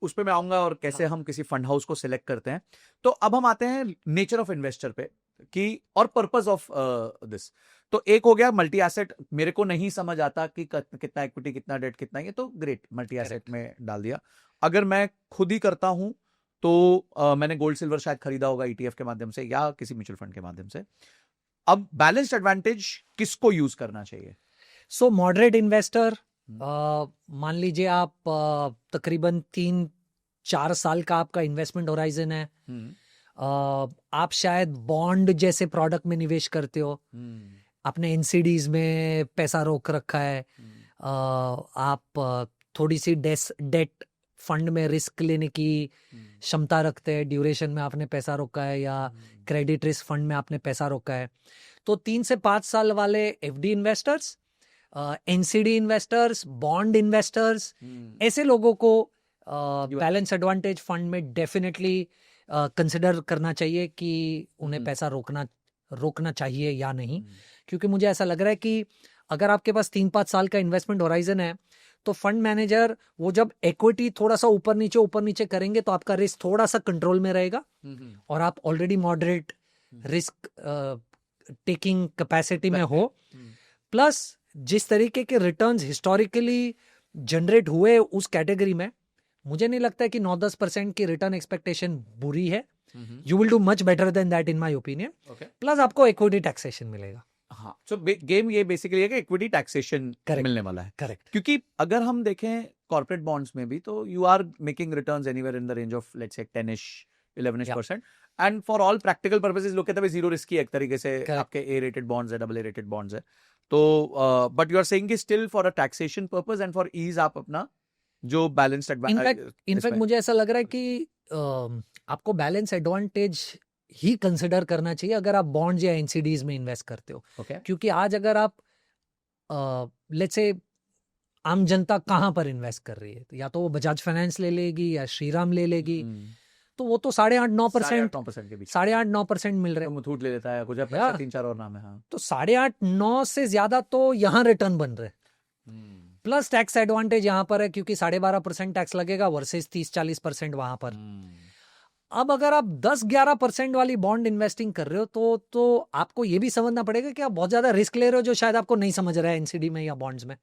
उस पे मैं आऊंगा और कैसे हम किसी फंड हाउस को सिलेक्ट करते हैं। तो अब हम आते हैं नेचर ऑफ इन्वेस्टर पे कि और पर्पस ऑफ दिस। तो एक हो गया मल्टी एसेट, मेरे को नहीं समझ आता कि कितना इक्विटी कितना डेट कितना, ये तो ग्रेट, मल्टी एसेट में डाल दिया। अगर मैं खुद ही करता हूं तो मैंने गोल्ड सिल्वर शायद खरीदा होगा ETF के माध्यम से या किसी म्यूचुअल फंड के माध्यम से। अब बैलेंस्ड एडवांटेज किसको यूज करना चाहिए? सो मॉडरेट इन्वेस्टर, मान लीजिए आप तकरीबन 3-4 साल का आपका इन्वेस्टमेंट होराइजन है, आप शायद बॉन्ड जैसे प्रोडक्ट में निवेश करते हो, आपने एनसीडीज में पैसा रोक रखा है, आप थोड़ी सी डेट फंड में रिस्क लेने की क्षमता रखते हैं, ड्यूरेशन में आपने पैसा रोका है या क्रेडिट रिस्क फंड में आपने पैसा रोका है। तो 3 से 5 साल वाले FD investors, NCD investors, bond investors, ऐसे लोगों को बैलेंस एडवांटेज फंड में डेफिनेटली कंसिडर करना चाहिए कि उन्हें पैसा रोकना चाहिए या नहीं। क्योंकि मुझे ऐसा लग रहा है कि अगर आपके पास 3-5 साल का इन्वेस्टमेंट होराइजन है तो फंड मैनेजर वो जब इक्विटी थोड़ा सा ऊपर नीचे करेंगे तो आपका रिस्क थोड़ा सा कंट्रोल में रहेगा, और आप already moderate risk taking capacity में हो। प्लस जिस तरीके के रिटर्न्स हिस्टोरिकली जनरेट हुए उस कैटेगरी में, मुझे नहीं लगता है कि 9-10% की रिटर्न एक्सपेक्टेशन बुरी है। You will do much better then that in my opinion. Plus आपको इक्विटी टैक्सेशन मिलेगा। हाँ, सो गेम ये बेसिकली है कि इक्विटी टैक्सेशन मिलने वाला है। करेक्ट। क्योंकि अगर हम देखें कॉर्पोरेट बॉन्ड्स में भी, तो you are making returns anywhere in the range of let's say 10-11% and for all practical purposes लोग कहते हैं जीरो रिस्क की एक तरीके से आपके A-rated बॉन्ड्स है, AA-rated बॉन्ड्स है। तो बट यू आर सेइंग कि still for a taxation purpose and for ease आप अपना जो बैलेंस्ड इनफैक्ट मुझे ऐसा लग रहा है कि आपको बैलेंस एडवांटेज ही कंसिडर करना चाहिए अगर आप बॉन्ड्स या एनसीडीज में इन्वेस्ट करते हो। ओके क्योंकि आज अगर आप लेट्स से आम जनता कहाँ पर इन्वेस्ट कर रही है, या तो वो बजाज फाइनेंस ले लेगी या श्रीराम ले लेगी, तो वो तो 8.5-9% 9% के बीच 8.5-9% मिल रहे हैं। मुथूट ले लेता है कुछ या। 3-4 और नाम है। हाँ तो 8.5-9 से ज्यादा तो यहाँ रिटर्न बन रहे, प्लस टैक्स एडवांटेज यहाँ पर है क्योंकि 12.5% टैक्स लगेगा वर्सेस 30-40% वहां पर। अब अगर आप 10-11% वाली बॉन्ड इन्वेस्टिंग कर रहे हो तो आपको ये भी समझना पड़ेगा कि आप बहुत ज्यादा रिस्क ले रहे हो जो शायद आपको नहीं समझ रहा है एनसीडी में या बॉन्ड्स में।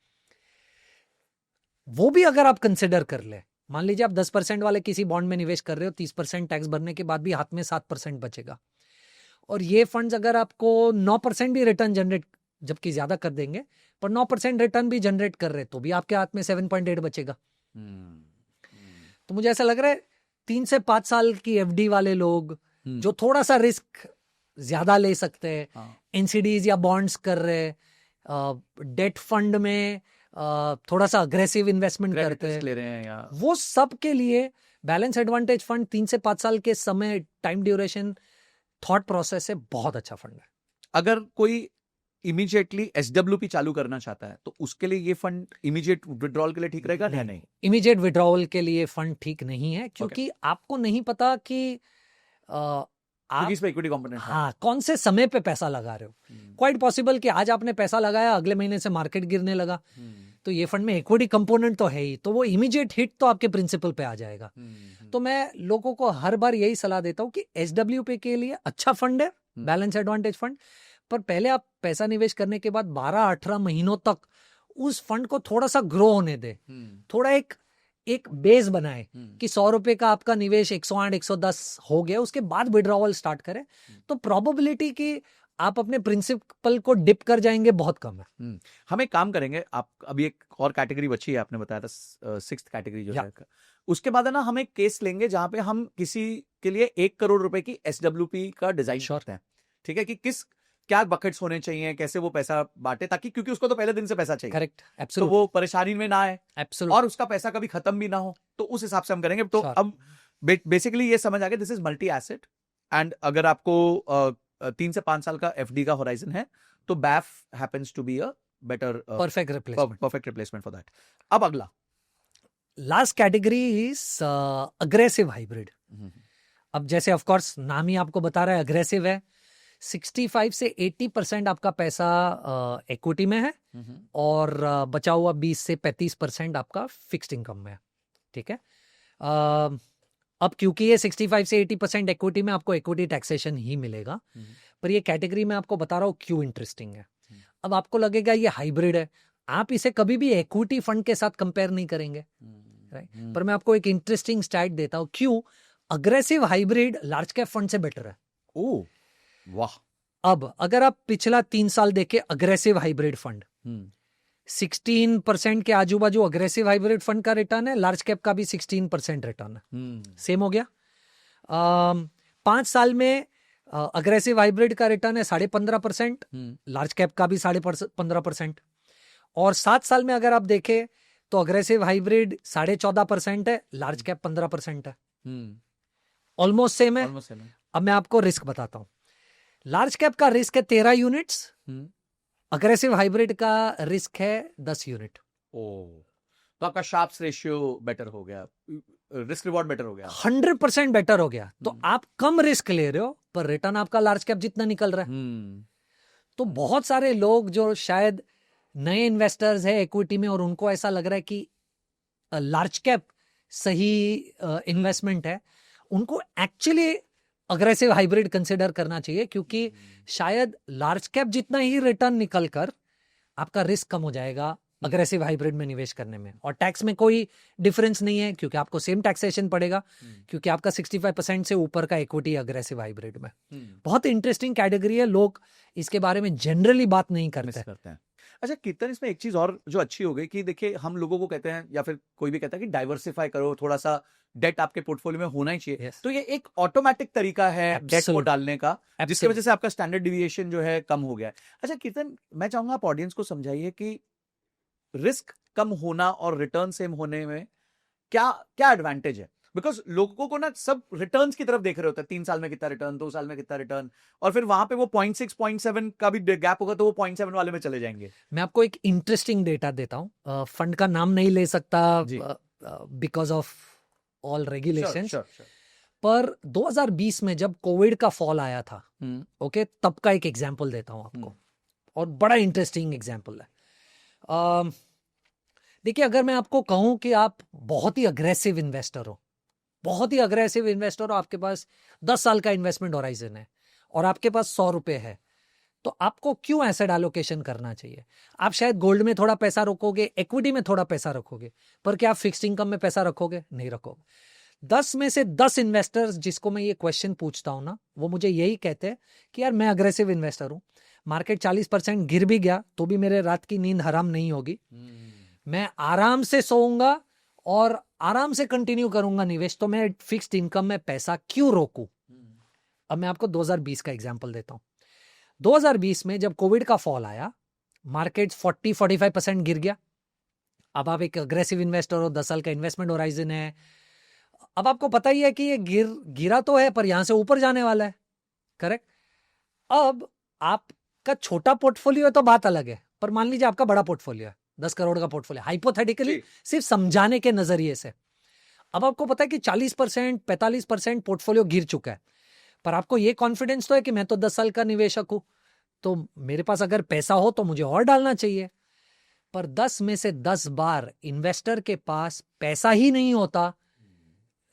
वो भी अगर आप कंसिडर कर ले, मान लीजिए आप 10% वाले किसी बॉन्ड में निवेश कर रहे हो, 30% टैक्स भरने के बाद भी हाथ में 7% बचेगा, और ये फंड्स अगर आपको 9% भी रिटर्न जनरेट, जबकि ज्यादा कर देंगे पर 9% रिटर्न भी जनरेट कर रहे, तो भी आपके हाथ में 7.8 बचेगा। तो मुझे ऐसा लग रहा है 3 से 5 साल की एफडी वाले लोग जो थोड़ा सा रिस्क ज्यादा ले सकते हैं, एनसीडीज या बॉन्ड्स कर रहे, डेट फंड में थोड़ा सा अग्रेसिव इन्वेस्टमेंट करते हैं, ले रहे हैं या वो सब के लिए बैलेंस एडवांटेज फंड 3 से 5 साल के समय, टाइम ड्यूरेशन, थॉट प्रोसेस से बहुत अच्छा फंड है। अगर कोई इमीडिएटली एसडब्ल्यूपी चालू करना चाहता है तो उसके लिए ये फंड इमीडिएट विड्रॉल के लिए ठीक रहेगा या नहीं? इमीडिएट विड्रॉल के लिए फंड ठीक नहीं है क्योंकि आपको नहीं पता कि आप इसमें इक्विटी कंपोनेंट है। हाँ कौन से समय पे पैसा लगा रहे हो। क्वाइट पॉसिबल कि आज आपने पैसा लगाया, अगले महीने से मार्केट गिरने लगा, तो ये फंड में इक्विटी कंपोनेंट तो है ही, तो वो इमीडिएट हिट तो आपके प्रिंसिपल पे आ जाएगा। तो मैं लोगों को हर बार यही सलाह देता हूँ कि एसडब्ल्यूपी के लिए अच्छा फंड है, बैलेंस एडवांटेज फंड, पर पहले आप पैसा निवेश करने के बाद 12-18 महीनों तक उस फंड को थोड़ा सा ग्रो होने दे, थोड़ा एक बेस बनाए कि 100 रुपए का आपका निवेश 108-110 हो गया, उसके बाद विड्रॉवल स्टार्ट करें, तो प्रोबेबिलिटी कि आप अपने प्रिंसिपल को डिप कर जाएंगे बहुत कम है। हम एक काम करेंगे, आप अभी एक और कैटेगरी बची है, आपने बताया था 6th कैटेगरी जो है, उसके बाद है ना हम एक केस लेंगे जहां पे हम किसी के लिए 1 करोड़ रुपए की एसडब्ल्यूपी का डिजाइन करते हैं, ठीक है, कि क्या बकेट्स होने चाहिए, कैसे वो पैसा बांटे, ताकि क्योंकि उसको तो पहले दिन से पैसा चाहिए, करेक्ट, तो वो परेशानी में ना आए और उसका पैसा कभी खत्म भी ना हो, तो उस हिसाब से हम करेंगे। तो अब बेसिकली ये समझ आ गया, this is multi asset, and अगर आपको 3 से 5 साल का एफडी का होराइजन है तो BAF happens to be a better perfect replacement for that. अब अगला last category is aggressive hybrid. अब जैसे ऑफ कोर्स नाम ही आपको बता रहा है अग्रेसिव है, 65 से 80% आपका पैसा इक्विटी में है और बचा हुआ 20 से 35% आपका फिक्स्ड इनकम में है, ठीक है। अब क्योंकि ये 65 से 80% इक्विटी में आपको इक्विटी टैक्सेशन ही मिलेगा, पर ये कैटेगरी में आपको बता रहा हूँ क्यों इंटरेस्टिंग है। अब आपको लगेगा ये हाइब्रिड है, आप इसे कभी भी इक्विटी फंड के साथ कंपेयर नहीं करेंगे, राइट, पर मैं आपको एक इंटरेस्टिंग स्टैट देता हूँ क्यों aggressive hybrid large cap fund से बेटर है। ओह वाह। अब अगर आप पिछला 3 साल देखे अग्रेसिव हाइब्रिड फंड, 16% के आजू बाजू अग्रेसिव हाइब्रिड फंड का रिटर्न है, लार्ज कैप का भी 16% रिटर्न है, सेम हो गया। 5 साल में अग्रेसिव हाइब्रिड का रिटर्न है 15.5%, लार्ज कैप का भी 15.5%, और 7 साल में अगर आप देखें तो अग्रेसिव हाइब्रिड 14.5% है, लार्ज कैप 15% है, ऑलमोस्ट सेम है। अब मैं आपको रिस्क बताता हूं, लार्ज कैप का रिस्क है 13 यूनिट्स, अग्रेसिव हाइब्रिड का रिस्क है 10 यूनिट। तो आपका शार्प्स रेशियो बेटर हो गया, रिस्क रिवॉर्ड बेटर हो गया, 100% बेटर हो गया। तो आप कम रिस्क ले रहे हो पर रिटर्न आपका लार्ज कैप जितना निकल रहा है। तो बहुत सारे लोग जो शायद नए इन्वेस्टर्स है इक्विटी में और उनको ऐसा लग रहा है कि लार्ज कैप सही इन्वेस्टमेंट है, उनको एक्चुअली अग्रेसिव हाइब्रिड कंसिडर करना चाहिए, क्योंकि शायद लार्ज कैप जितना ही रिटर्न निकल कर आपका रिस्क कम हो जाएगा अग्रेसिव हाइब्रिड में निवेश करने में, और टैक्स में कोई डिफरेंस नहीं है क्योंकि आपको सेम टैक्सेशन पड़ेगा, क्योंकि आपका 65% से ऊपर का इक्विटी अग्रेसिव हाइब्रिड में। बहुत इंटरेस्टिंग कैटेगरी है, लोग इसके बारे में जनरली बात नहीं करते हैं। अच्छा कीर्तन, इसमें एक चीज और जो अच्छी हो गई कि देखिए हम लोगों को कहते हैं या फिर कोई भी कहता है कि डाइवर्सिफाई करो, थोड़ा सा डेट आपके पोर्टफोलियो में होना ही चाहिए। Yes. तो ये एक ऑटोमेटिक तरीका है डेट को Absolute. डालने का, जिसकी Absolute. वजह से आपका स्टैंडर्ड डिविएशन जो है कम हो गया है। अच्छा कीर्तन, मैं चाहूंगा आप ऑडियंस को समझाइए कि रिस्क कम होना और रिटर्न सेम होने में क्या क्या एडवांटेज है। बिकॉज लोगों को ना सब रिटर्न्स की तरफ देख रहे होते हैं, 3 साल में कितना रिटर्न, 2 साल में कितना रिटर्न, और फिर वहां पे वो 0.6 0.7 का भी गैप होगा तो वो 0.7 वाले में चले जाएंगे। मैं आपको एक इंटरेस्टिंग डेटा देता हूँ, फंड का नाम नहीं ले सकता जी। Because of all regulation, Sure. पर 2020 में जब कोविड का फॉल आया था, ओके, तब का एक एग्जांपल देता हूं आपको, और बड़ा इंटरेस्टिंग एग्जांपल है। देखिए, अगर मैं आपको कहूं कि आप बहुत ही अग्रेसिव इन्वेस्टर हो, आपके पास 10 साल का इन्वेस्टमेंट होराइजन है और आपके पास 100 रुपए है, तो आपको क्यों एसेट एलोकेशन करना चाहिए? आप शायद गोल्ड में थोड़ा पैसा रखोगे, इक्विटी में थोड़ा पैसा रखोगे, पर क्या आप फिक्स्ड इनकम में पैसा रखोगे? नहीं रखोगे। 10 में से 10 इन्वेस्टर्स जिसको मैं ये क्वेश्चन पूछता हूं ना, वो मुझे यही कहते हैं कि यार मैं अग्रेसिव इन्वेस्टर हूं, मार्केट 40% गिर भी गया तो भी मेरे रात की नींद हराम नहीं होगी, मैं आराम से सोऊंगा और आराम से कंटिन्यू करूंगा निवेश, तो मैं फिक्स्ड इनकम में पैसा क्यों रोकूं? अब मैं आपको 2020 का एग्जांपल देता हूं। 2020 में जब कोविड का फॉल आया, मार्केट 40-45% गिर गया। अब आप एक अग्रेसिव इन्वेस्टर हो, 10 साल का इन्वेस्टमेंट होराइजन है, अब आपको पता ही है कि ये गिरा तो है पर यहां से ऊपर जाने वाला है, करेक्ट? अब आपका छोटा पोर्टफोलियो है तो बात अलग है, पर मान लीजिए आपका बड़ा पोर्टफोलियो है, 10 करोड़ का पोर्टफोलियो, हाइपोथेटिकली सिर्फ समझाने के नजरिए से। अब आपको पता है कि 40% 45% पोर्टफोलियो गिर चुका है, पर आपको ये कॉन्फिडेंस तो है कि मैं तो 10 साल का निवेशक हूं, तो मेरे पास अगर पैसा हो तो मुझे और डालना चाहिए। पर 10 में से 10 बार इन्वेस्टर के पास पैसा ही नहीं होता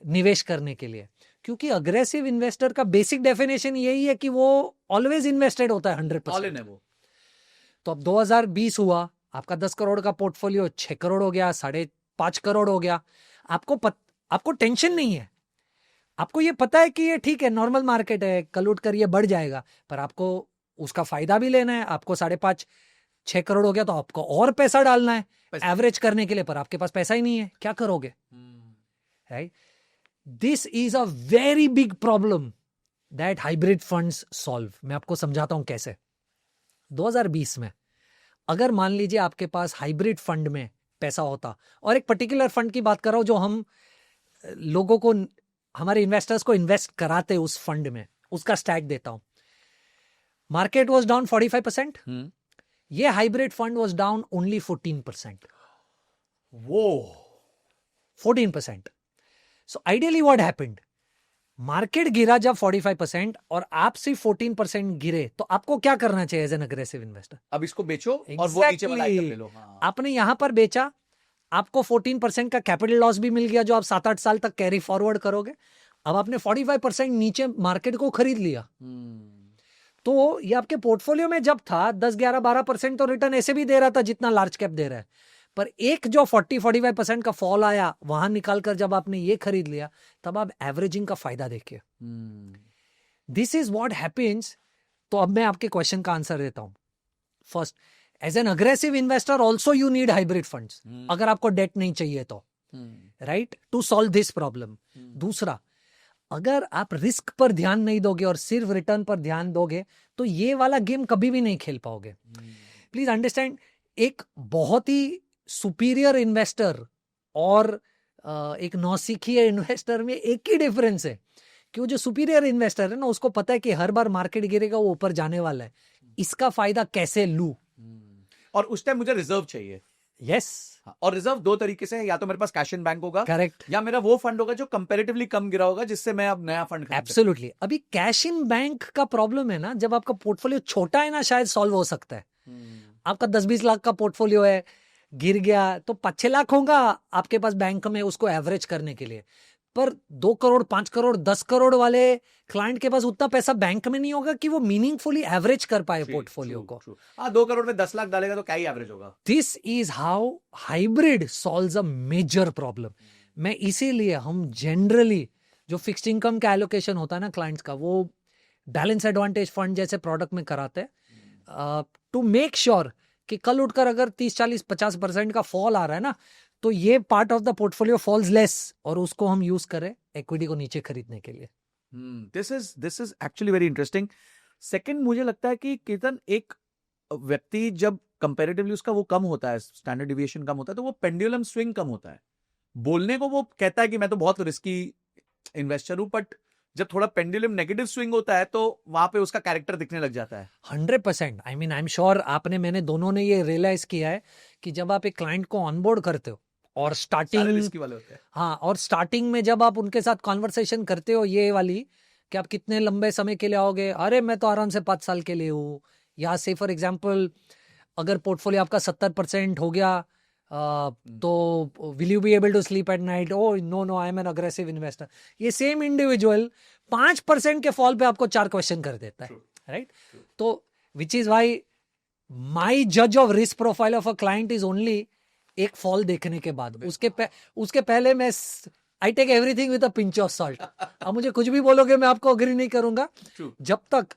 निवेश करने के लिए, क्योंकि अग्रेसिव इन्वेस्टर का बेसिक डेफिनेशन यही है कि वो ऑलवेज इन्वेस्टेड होता है 100%। है वो। तो अब 2020 हुआ, आपका 10 करोड़ का पोर्टफोलियो 6 करोड़ हो गया, 5.5 करोड़ हो गया। आपको टेंशन नहीं है, आपको ये पता है कि ये ठीक है, नॉर्मल मार्केट है, कल उठ कर ये बढ़ जाएगा, पर आपको उसका फायदा भी लेना है। आपको 5.5-6 करोड़ हो गया तो आपको और पैसा डालना है एवरेज करने के लिए, पर आपके पास पैसा ही नहीं है, क्या करोगे? Right? This is a very big problem that hybrid funds solve. मैं आपको समझाता हूं कैसे। 2020 में अगर मान लीजिए आपके पास हाइब्रिड फंड में पैसा होता, और एक पर्टिकुलर फंड की बात कर रहा हूं जो हम लोगों को, हमारे इन्वेस्टर्स को इन्वेस्ट कराते उस फंड में, उसका स्टैट देता हूं। मार्केट वाज डाउन 45%, ये hybrid fund was down only 14%। वो 14%। So ideally what happened, market गिरा जब 45% और आप सिर्फ 14% गिरे, तो आपको क्या करना चाहिए एज एन अग्रेसिव इन्वेस्टर? अब इसको बेचो और वो नीचे वाला आइटम ले लो। हाँ। आपने यहां पर बेचा, आपको 14% का कैपिटल लॉस भी मिल गया जो आप 7-8 साल तक कैरी फॉरवर्ड करोगे। अब आपने 45% नीचे मार्केट को खरीद लिया, तो ये आपके पोर्टफोलियो में जब था 10-11-12% तो रिटर्न ऐसे भी दे रहा था जितना लार्ज कैप दे रहा है, पर एक जो 40-45% का फॉल आया वहां निकालकर जब आपने ये खरीद लिया, तब आप एवरेजिंग का फायदा देखिए। This is what happens. तो अब मैं आपके क्वेश्चन का आंसर देता हूं। First, as an aggressive investor also you need hybrid funds, अगर आपको डेट नहीं चाहिए तो, right, to solve this problem. दूसरा, अगर आप रिस्क पर ध्यान नहीं दोगे और सिर्फ रिटर्न पर ध्यान दोगे तो ये वाला गेम कभी भी नहीं खेल पाओगे। प्लीज अंडरस्टैंड, एक बहुत ही सुपीरियर इन्वेस्टर और एक नौसिखिए इन्वेस्टर में एक ही डिफरेंस है कि वो जो सुपीरियर इन्वेस्टर है ना, उसको पता है कि हर बार मार्केट गिरेगा वो ऊपर जाने वाला है, इसका फायदा कैसे लूं, और उस टाइम मुझे रिजर्व चाहिए। यस, और रिजर्व दो तरीके से है, या तो मेरे पास कैश इन बैंक होगा, करेक्ट, या मेरा वो फंड होगा जो कंपैरेटिवली कम गिरा होगा जिससे मैं अब नया फंड खरीद सकूं। एब्सोल्युटली। अभी कैश इन बैंक का प्रॉब्लम है ना, जब आपका पोर्टफोलियो छोटा है ना, शायद सॉल्व हो सकता है। आपका 10-20 लाख का पोर्टफोलियो है, गिर गया तो 5-6 लाख होगा आपके पास बैंक में उसको एवरेज करने के लिए, पर 2 करोड़ 5 करोड़ 10 करोड़ वाले क्लाइंट के पास उतना पैसा बैंक में नहीं होगा कि वो मीनिंगफुली एवरेज कर पाए पोर्टफोलियो को। 2 करोड़ में 10 लाख डालेगा तो क्या ही एवरेज होगा। This is how hybrid solves a major problem. मैं इसीलिए हम जनरली जो फिक्स्ड इनकम का एलोकेशन होता है ना क्लाइंट्स का, वो बैलेंस एडवांटेज फंड जैसे प्रोडक्ट में कराते हैं, टू मेक श्योर कि कल उठकर अगर 30-40-50% का फॉल आ रहा है ना, तो ये part of the portfolio falls less, और उसको हम यूज करें इक्विटी को नीचे खरीदने के लिए. This is actually very interesting. Second, मुझे लगता है कि कीर्तन, एक व्यक्ति जब कंपैरेटिवली उसका वो कम होता है, स्टैंडर्ड डिविएशन कम होता है, तो वो पेंडुलम स्विंग कम होता है. बोलने को वो कहता है कि मैं तो बहुत रिस्की इन्वेस्टर हूं, बट जब थोड़ा पेंडुलम नेगेटिव स्विंग होता है तो वहां पे उसका कैरेक्टर दिखने लग जाता है. 100%. I mean, I am sure मैंने दोनों ने ये रियलाइज किया है कि जब आप एक क्लाइंट को ऑनबोर्ड करते हो और सारे स्टार्टिंग, रिस्की वाले होते हैं. हाँ, और स्टार्टिंग में जब आप उनके साथ कॉन्वर्सेशन करते हो ये वाली कि आप कितने लंबे समय के लिए आओगे, अरे मैं तो आराम से 5 साल के लिए हूँ, या से फॉर एग्जाम्पल अगर पोर्टफोलियो आपका 70% हो गया, तो will you be able to sleep at night, oh no I am an aggressive investor. ये सेम इंडिविजुअल 5% के फॉल पे आपको 4 क्वेश्चन कर देता है, राइट? तो विच इज वाई माई जज of risk profile of a client is only एक फॉल देखने के बाद. उसके पहले मैं I take everything with a pinch of salt. अब मुझे कुछ भी बोलोगे मैं आपको अग्री नहीं करूंगा. जब तक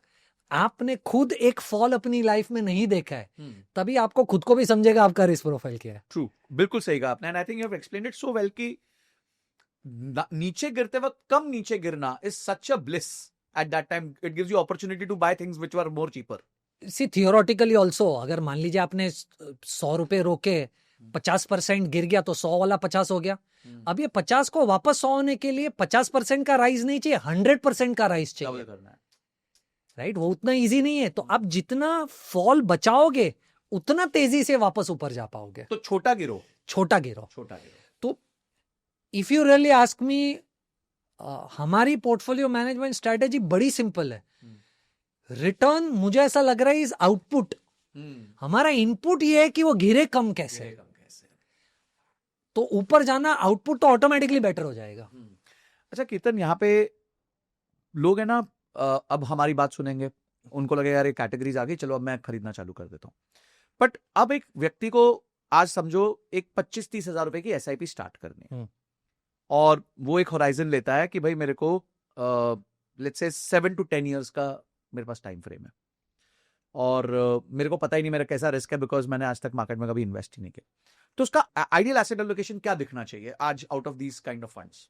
आपने खुद एक फॉल अपनी लाइफ में नहीं देखा है, तभी आपको खुद को भी समझेगा आपका रिस्क प्रोफाइल क्या है. ट्रू, बिल्कुल सही कहा आपने. And I think you have explained it so well कि नीचे गिरते वक्त कम नीचे गिरना is such a bliss. At that time it gives you opportunity to buy things which were more cheaper. See theoretically also, अगर मान लीजिए आपने 100 रुपए रोके, 50% गिर गया तो 100 वाला 50 हो गया. अब ये 50 को वापस 100 होने के लिए 50% का राइज नहीं चाहिए, 100% का राइज चाहिए, राइट? वो उतना इजी नहीं है. तो आप जितना फॉल बचाओगे उतना तेजी से वापस ऊपर जा पाओगे. तो छोटा गिरो. तो if you really ask me, हमारी पोर्टफोलियो मैनेजमेंट स्ट्रेटेजी बड़ी सिंपल है. रिटर्न मुझे ऐसा लग रहा है इज आउटपुट. हमारा इनपुट ये है कि वो गिरे कम कैसे. तो ऊपर जाना, आउटपुट तो ऑटोमेटिकली बेटर हो जाएगा. अच्छा कीर्तन, यहाँ पे लोग है ना, अब हमारी बात सुनेंगे, उनको लगेगा यार ये कैटेगरीज आ गई, चलो अब मैं खरीदना चालू कर देता हूँ. बट अब एक व्यक्ति को आज समझो एक 25-30 हजार रुपए की एसआईपी स्टार्ट करनी है, और वो एक होराइजन लेता है कि भाई मेरे को लेट्स से 7 to 10 years का मेरे पास टाइम फ्रेम है, और मेरे को पता ही नहीं मेरा कैसा रिस्क है, बिकॉज मैंने आज तक मार्केट में कभी इन्वेस्ट ही नहीं किया. तो उसका आइडियल एसेट एलोकेशन क्या दिखना चाहिए आज out of these kind of funds?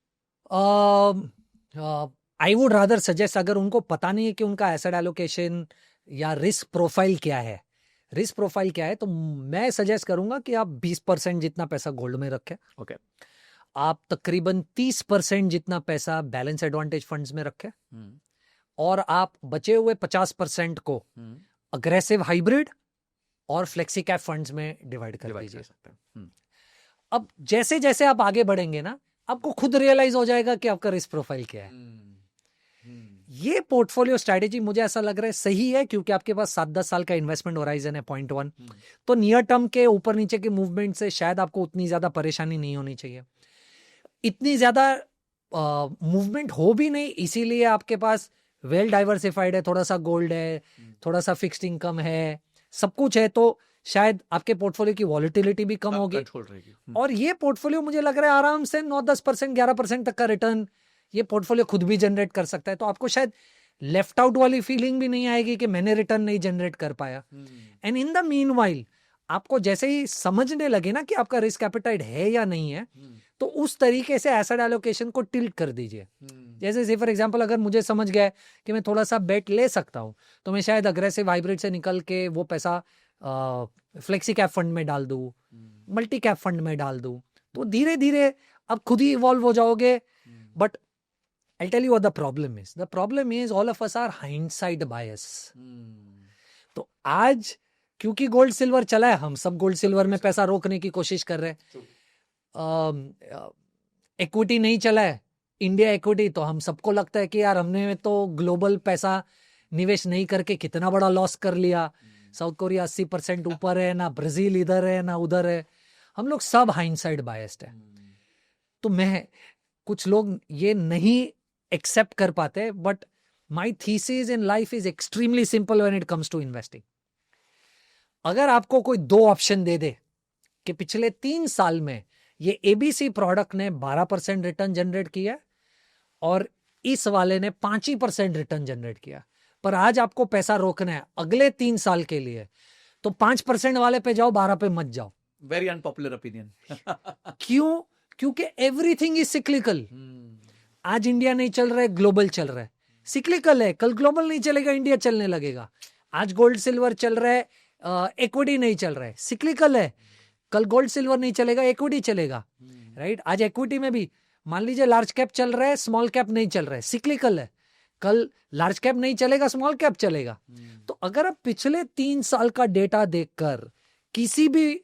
I would rather suggest, अगर उनको पता नहीं है कि उनका एसेट एलोकेशन या रिस्क प्रोफाइल क्या है, तो मैं सजेस्ट करूंगा कि आप 20% जितना पैसा गोल्ड में रखें. ओके. आप तकरीबन 30% जितना पैसा बैलेंस एडवांटेज फंड्स में रखें, और आप बचे हुए 50% को अग्रेसिव हाइब्रिड और फ्लेक्सी कैप फंड्स में डिवाइड कर दीजिए. अब जैसे जैसे आप आगे बढ़ेंगे ना, आपको खुद रियलाइज हो जाएगा कि आपका रिस्क प्रोफाइल क्या है. ये पोर्टफोलियो स्ट्रेटेजी मुझे ऐसा लग रहा है सही है, क्योंकि आपके पास 7-10 साल का इन्वेस्टमेंट होराइजन है, पॉइंट 1. तो नियर टर्म के ऊपर नीचे के मूवमेंट से शायद आपको उतनी ज्यादा परेशानी नहीं होनी चाहिए. इतनी ज्यादा मूवमेंट हो भी नहीं, इसीलिए आपके पास वेल डाइवर्सिफाइड है, थोड़ा सा गोल्ड है, थोड़ा सा फिक्स्ड इनकम है, सब कुछ है, तो शायद आपके पोर्टफोलियो की वॉलिटिलिटी भी कम होगी. और ये पोर्टफोलियो मुझे लग रहा है आराम से 9-10%, 11% तक का रिटर्न ये पोर्टफोलियो खुद भी जनरेट कर सकता है. तो आपको शायद लेफ्ट आउट वाली फीलिंग भी नहीं आएगी कि मैंने रिटर्न नहीं जनरेट कर पाया. एंड इन द मीनवाइल आपको जैसे ही समझने लगे ना कि आपका रिस्क एपेटाइट है या नहीं है, तो उस तरीके से एसेट एलोकेशन को टिल्ट कर दीजिए. जैसे फॉर एग्जांपल, अगर मुझे समझ गया है कि मैं थोड़ा सा बेट ले सकता हूं, तो मैं शायद अग्रेसिव हाइब्रिड से निकल के वो पैसा फ्लेक्सी कैप फंड में डाल दूं, मल्टी कैप फंड में डाल दूं. तो धीरे धीरे अब खुद ही इवॉल्व हो जाओगे. But I'll tell you what the problem is. The problem is all of us are hindsight bias. तो आज क्योंकि गोल्ड सिल्वर चला है, हम सब गोल्ड सिल्वर में पैसा रोकने की कोशिश कर रहे हैं. इक्विटी नहीं चला है, इंडिया इक्विटी, तो हम सबको लगता है कि यार हमने तो ग्लोबल पैसा निवेश नहीं करके कितना बड़ा लॉस कर लिया. साउथ कोरिया 80% ऊपर है, ना ब्राजील इधर है ना उधर है. हम लोग सब हाइंडसाइट बायस्ड है. तो मैं, कुछ लोग ये नहीं एक्सेप्ट कर पाते, but my thesis in life is extremely simple when it comes to investing. अगर आपको कोई 2 ऑप्शन दे दे कि पिछले 3 साल में ये एबीसी प्रोडक्ट ने 12% रिटर्न जनरेट किया और इस वाले ने 5% रिटर्न जनरेट किया, पर आज आपको पैसा रोकना है अगले 3 साल के लिए, तो 5% वाले पे जाओ, 12 पे मत जाओ। Very unpopular opinion. क्यों? क्योंकि एवरीथिंग इज सिक्लिकल। आज इंडिया नहीं चल रहा है, ग्लोबल चल रहा है, सिक्लिकल है। कल ग्लोबल नहीं चलेगा, इंडिया चलने लगेगा। आज गोल्ड सिल्वर चल रहा है, इक्विटी नहीं चल रहा है, सिक्लिकल है। कल गोल्ड सिल्वर नहीं चलेगा, इक्विटी चलेगा, राइट? आज इक्विटी में भी मान लीजिए लार्ज कैप चल रहा है, स्मॉल कैप नहीं चल रहा है, सिक्लिकल है। कल लार्ज कैप नहीं चलेगा, स्मॉल कैप चलेगा। तो अगर आप पिछले 3 साल का डेटा देखकर किसी भी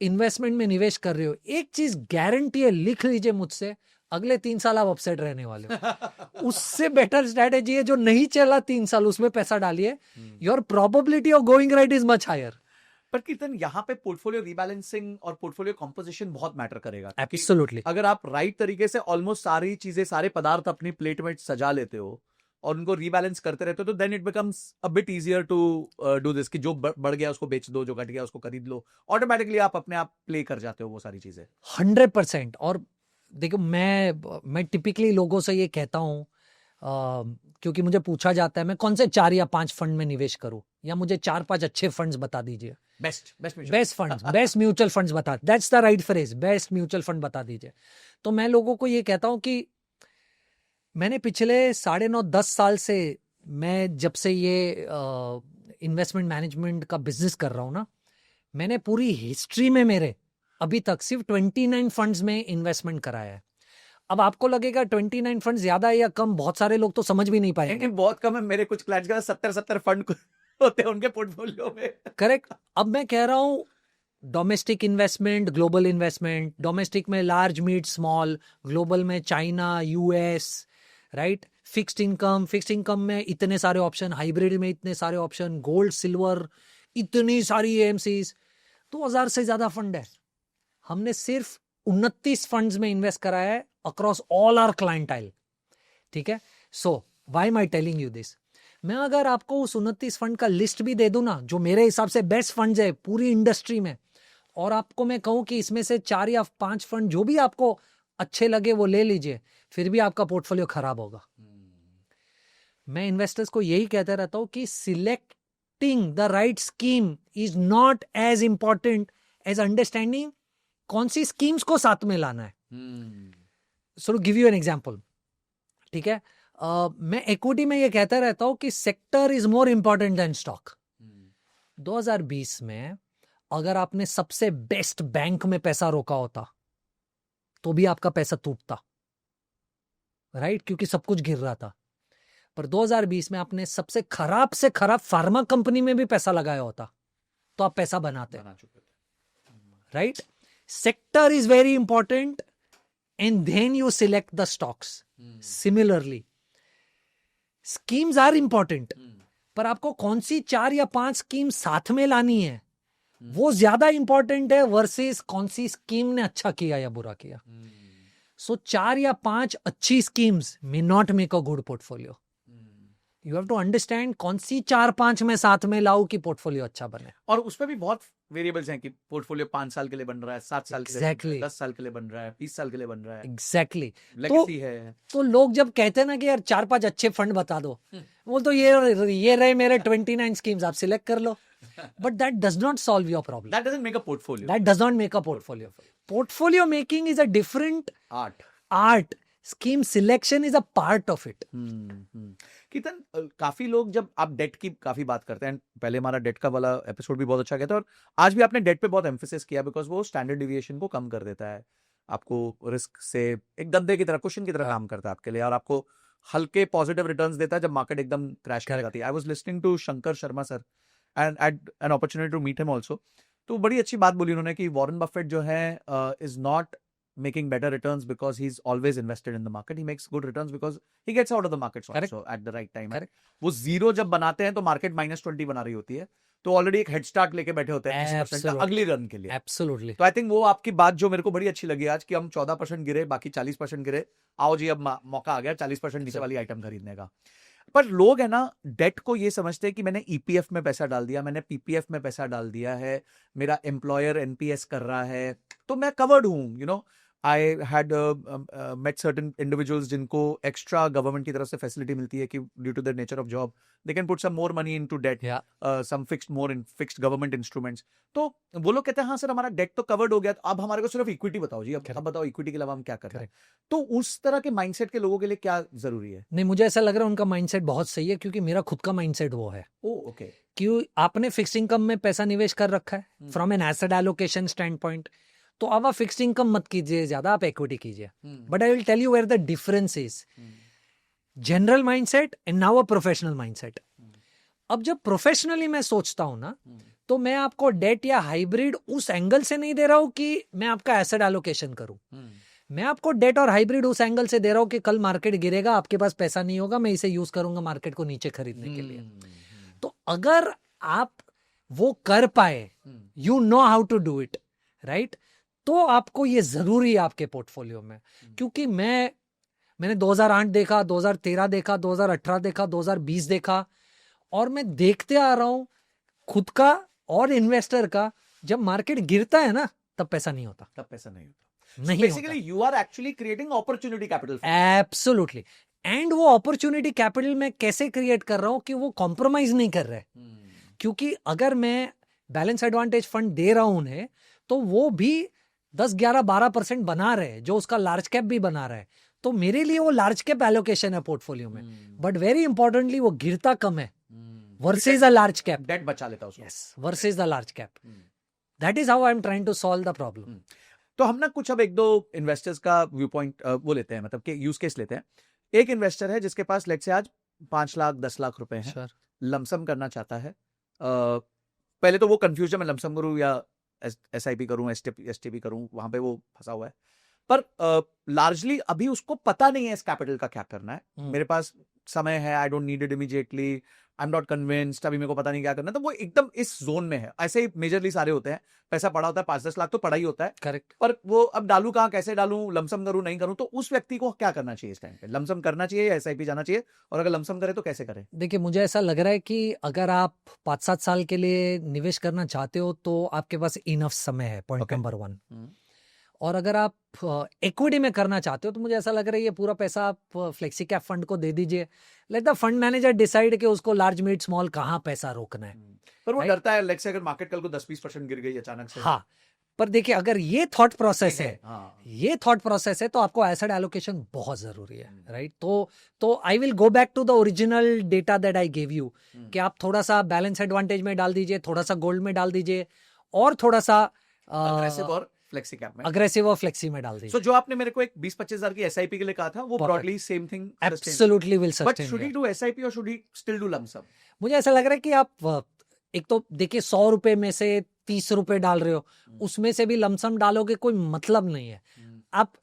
इन्वेस्टमेंट में निवेश कर रहे हो, एक चीज गारंटी है, लिख लीजिए मुझसे, अगले 3 साल आप अपसेट रहने वाले हो। उससे बेटर स्ट्रेटेजी है जो नहीं चला 3 साल, उसमें पैसा डालिए, your probability of going right is much higher. पर कीर्तन, यहाँ पे पोर्टफोलियो रीबैलेंसिंग और पोर्टफोलियो कॉम्पोजिशन बहुत मैटर करेगा। क्योंकि एब्सोल्युटली। अगर आप राइट तरीके से ऑलमोस्ट सारी चीजें, सारे पदार्थ अपनी प्लेट में सजा लेते हो और उनको रीबैलेंस करते रहते हो, तो then it becomes a bit easier to do this, कि जो बढ़ गया उसको बेच दो, जो घट गया उसको खरीद लो। ऑटोमेटिकली आप अपने आप प्ले कर जाते हो वो सारी चीजें। 100%। और देखो, मैं टिपिकली लोगों से ये कहता हूँ, क्योंकि मुझे पूछा जाता है मैं कौन से 4 या 5 फंड में निवेश करूं, या मुझे 4-5 अच्छे फंड्स बता दीजिए, best funds, best mutual funds बता, that's the right phrase, best mutual fund बता दीजिए। तो मैं लोगों को ये कहता हूं कि मैंने पिछले 9.5-10 साल से, मैं जब से ये इन्वेस्टमेंट मैनेजमेंट का बिजनेस कर रहा हूं ना, मैंने पूरी हिस्ट्री में मेरे अभी तक सिर्फ 29 फंड्स में इन्वेस्टमेंट कराया है। अब आपको लगेगा 29 फंड ज्यादा है या कम, बहुत सारे लोग तो समझ भी नहीं पाएंगे। बहुत कम है। मेरे कुछ क्लाइंट्स का 70 फंड होते हैं उनके पोर्टफोलियो में। करेक्ट। अब मैं कह रहा हूं domestic investment, global investment, domestic में लार्ज, मिड, स्मॉल, ग्लोबल में China, US, right? Fixed income में इतने सारे ऑप्शन, हाइब्रिड में इतने सारे ऑप्शन, गोल्ड सिल्वर, इतनी सारी एएमसीज, 2000 से ज्यादा फंड है। हमने सिर्फ 29 फंड्स में इन्वेस्ट कराया है अक्रॉस ऑल आवर क्लाइंटाइल, ठीक है? So why am I telling you this? मैं अगर आपको उस 29 फंड का लिस्ट भी दे दूं ना, जो मेरे हिसाब से बेस्ट फंड्स है पूरी इंडस्ट्री में, और आपको मैं कहूं कि इसमें से 4 या 5 फंड जो भी आपको अच्छे लगे वो ले लीजिए, फिर भी आपका पोर्टफोलियो खराब होगा। मैं इन्वेस्टर्स को यही कहता रहता हूं कि selecting the right scheme is not as important as understanding कौन सी स्कीम्स को साथ में लाना है। So to give you an example, ठीक है? मैं इक्विटी में ये कहता रहता हूं कि sector is more important than stock. 2020 में अगर आपने सबसे बेस्ट बैंक में पैसा रोका होता तो भी आपका पैसा टूटता, राइट? क्योंकि सब कुछ गिर रहा था। पर 2020 में आपने सबसे खराब से खराब फार्मा कंपनी में भी पैसा लगाया होता तो आप पैसा बनाते, right? Sector is very important and then you select the stocks. Similarly schemes are important, पर आपको कौन सी 4 या 5 स्कीम साथ में लानी है वो ज्यादा इंपॉर्टेंट है वर्सेस कौन सी स्कीम ने अच्छा किया या बुरा किया। सो 4 या 5 अच्छी schemes may not make a good portfolio. You have to understand कौन सी 4-5 में साथ में लाओ कि पोर्टफोलियो अच्छा बने। और उसमें भी बहुत वेरिएबल्स हैं कि पोर्टफोलियो 5 साल के लिए बन रहा है, 7 साल के लिए, Exactly. 10 साल के लिए बन रहा है, 20 साल के लिए बन रहा है, एग्जैक्टली। लेगेसी है। तो लोग जब कहते हैं ना कि यार 4-5 अच्छे फंड बता दो, वो तो ये रहे मेरे 29 स्कीम्स, आप सिलेक्ट कर लो, but that does not solve your problem. That doesn't make a portfolio. That does not make a portfolio. Portfolio making is a different art. Scheme selection is a part of it. कीर्तन, काफी लोग जब आप डेट की काफी बात करते हैं, पहले हमारा डेट का वाला एपिसोड भी बहुत अच्छा गया था, और आज भी आपने डेट पे बहुत एम्फेसिस किया, बिकॉज वो स्टैंडर्ड डिविएशन को कम कर देता है, आपको रिस्क से एक गद्दे की तरह, कुशन की तरह काम करता है आपके लिए, और आपको हल्के पॉजिटिव रिटर्न्स देता है जब मार्केट एकदम क्रैश कर जाती है। I was listening to Shankar Sharma sir and had an opportunity to meet him also. तो बड़ी अच्छी बात बोली उन्होंने कि वॉरेन बफेट जो है is not making better returns because he's always invested in the market. He makes good returns because he gets out of the markets also at the right time. वो जीरो जब बनाते हैं तो मार्केट -20 बना रही होती है, तो ऑलरेडी एक हेड स्टार्ट लेके बैठे होते हैं 20% का अगली रन के लिए। Absolutely. तो आई थिंक वो आपकी बात जो मेरे को बड़ी अच्छी लगी आज, कि हम 14% गिरे, बाकी 40% गिरे, आओ जी अब मौका आ गया 40% नीचे वाली आइटम खरीदने का। पर लोग है ना, डेट को ये समझते हैं कि मैंने ईपीएफ में पैसा डाल दिया, मैंने पीपीएफ में पैसा डाल दिया है, मेरा एम्प्लॉयर एनपीएस कर रहा है, तो मैं कवर्ड हूं, you know. I had met certain individuals जिनको एक्स्ट्रा गवर्नमेंट की तरफ से फैसिलिटी मिलती है कि due to the nature of job they can put some more money into debt, some fixed more in fixed government instruments. तो वो लोग कहते हैं हाँ सर हमारा डेट तो कवर्ड हो गया, तो अब हमारे को सिर्फ इक्विटी बताओ जी, अब बताओ इक्विटी के अलावा हम क्या कर रहे हैं। तो उस तरह के माइंडसेट के लोगों के लिए क्या जरूरी है? नहीं, मुझे ऐसा लग रहा है उनका माइंडसेट बहुत सही है, क्योंकि मेरा खुद का माइंडसेट वो है। ओके। कि आपने फिक्स इनकम में पैसा निवेश कर रखा है from an asset allocation stand point, तो अब आप फिक्स्ड इनकम मत कीजिए ज्यादा, आप इक्विटी कीजिए। But I will tell you where the difference is general mindset and now a professional mindset. अब जब प्रोफेशनली मैं सोचता हूं ना, तो मैं आपको डेट या हाइब्रिड उस एंगल से नहीं दे रहा हूं कि मैं आपका एसेट एलोकेशन करूं। मैं आपको डेट और हाइब्रिड उस एंगल से दे रहा हूं कि कल मार्केट गिरेगा, आपके पास पैसा नहीं होगा, मैं इसे यूज करूंगा मार्केट को नीचे खरीदने के लिए। तो अगर आप वो कर पाए, you know how to do it, right, तो आपको ये जरूरी है आपके पोर्टफोलियो में। क्योंकि मैंने 2008 देखा, 2013 देखा, 2018 देखा, 2020 देखा, और मैं देखते आ रहा हूं खुद का और इन्वेस्टर का, जब मार्केट गिरता है ना तब पैसा नहीं होता, नहीं basically you are actually creating opportunity capital. Absolutely. And वो अपॉर्चुनिटी कैपिटल में कैसे क्रिएट कर रहा हूं कि वो कॉम्प्रोमाइज नहीं कर रहे। क्योंकि अगर मैं बैलेंस एडवांटेज फंड दे रहा हूं उन्हें, तो वो भी 10, 11, 12% बना रहे हैं, जो उसका लार्ज कैप भी बना रहा है। तो मेरे लिए वो लार्ज कैप एलोकेशन है पोर्टफोलियो में, बट वेरी इंपॉर्टेंटली वो गिरता कम है versus a large cap. Debt बचा लेता उसको। Yes, versus the large cap. That is how I am trying to solve the problem. तो हम ना कुछ अब एक दो इन्वेस्टर्स का व्यू पॉइंट वो लेते हैं, मतलब कि यूज केस लेते हैं। एक इन्वेस्टर है जिसके पास लेट से आज 5 लाख 10 लाख रुपए हैं, लमसम करना चाहता है। पहले तो वो कंफ्यूजन में लमसम करूं या SIP करूं, STP करूं, वहां पे वो फंसा हुआ है। पर लार्जली अभी उसको पता नहीं है इस कैपिटल का क्या करना है। मेरे पास समय है, I don't need it immediately, I am not convinced, अभी मेरे को पता नहीं क्या करना। तो वो एकदम इस जोन में है। ऐसे ही मेजरली सारे होते हैं, पैसा पड़ा होता है, 5-10 लाख तो पड़ा ही होता है। करेक्ट। पर वो अब डालू कहाँ, कैसे डालूं, लमसम करूं नहीं करूं, तो उस व्यक्ति को क्या करना चाहिए इस टाइम पे? लमसम करना चाहिए या SIP जाना चाहिए, और अगर लमसम करे तो कैसे करे? देखिए, मुझे ऐसा लग रहा है कि अगर आप 5-7 साल के लिए निवेश करना चाहते हो तो आपके पास इनफ समय है, पॉइंट नंबर 1। और अगर आप इक्विटी में करना चाहते हो तो मुझे ऐसा लग रहा है ये पूरा पैसा आप फ्लेक्सी कैप फंड को दे दीजिए। Let the fund manager decide कि उसको लार्ज मिड स्मॉल कहाँ पैसा रोकना है। पर वो डरता है लेट्स से अगर मार्केट कल को 10-20% गिर गई अचानक से। हाँ, पर देखिए, अगर ये थॉट प्रोसेस है, ये थॉट प्रोसेस है, तो आपको एसेट एलोकेशन बहुत जरूरी है, राइट। तो I will go back to the original data that I give you, कि आप थोड़ा सा बैलेंस एडवांटेज में डाल दीजिए, थोड़ा सा गोल्ड में डाल दीजिए, और थोड़ा सा अग्रेसिव और फ्लेक्सी कैप में, अग्रेसिव और फ्लेक्सी में डाल दीजिए। सो जो आपने मेरे को एक 20-25 हजार की SIP के लिए कहा था, वो broadly same thing absolutely will sustain. But should he do SIP और should he still do lump sum? मुझे ऐसा लग रहा है कि आप एक तो देखिए 100 रुपए में से 30 रुपए डाल रहे हो, उसमें से भी लमसम डालोगे कोई मतलब नहीं है। आप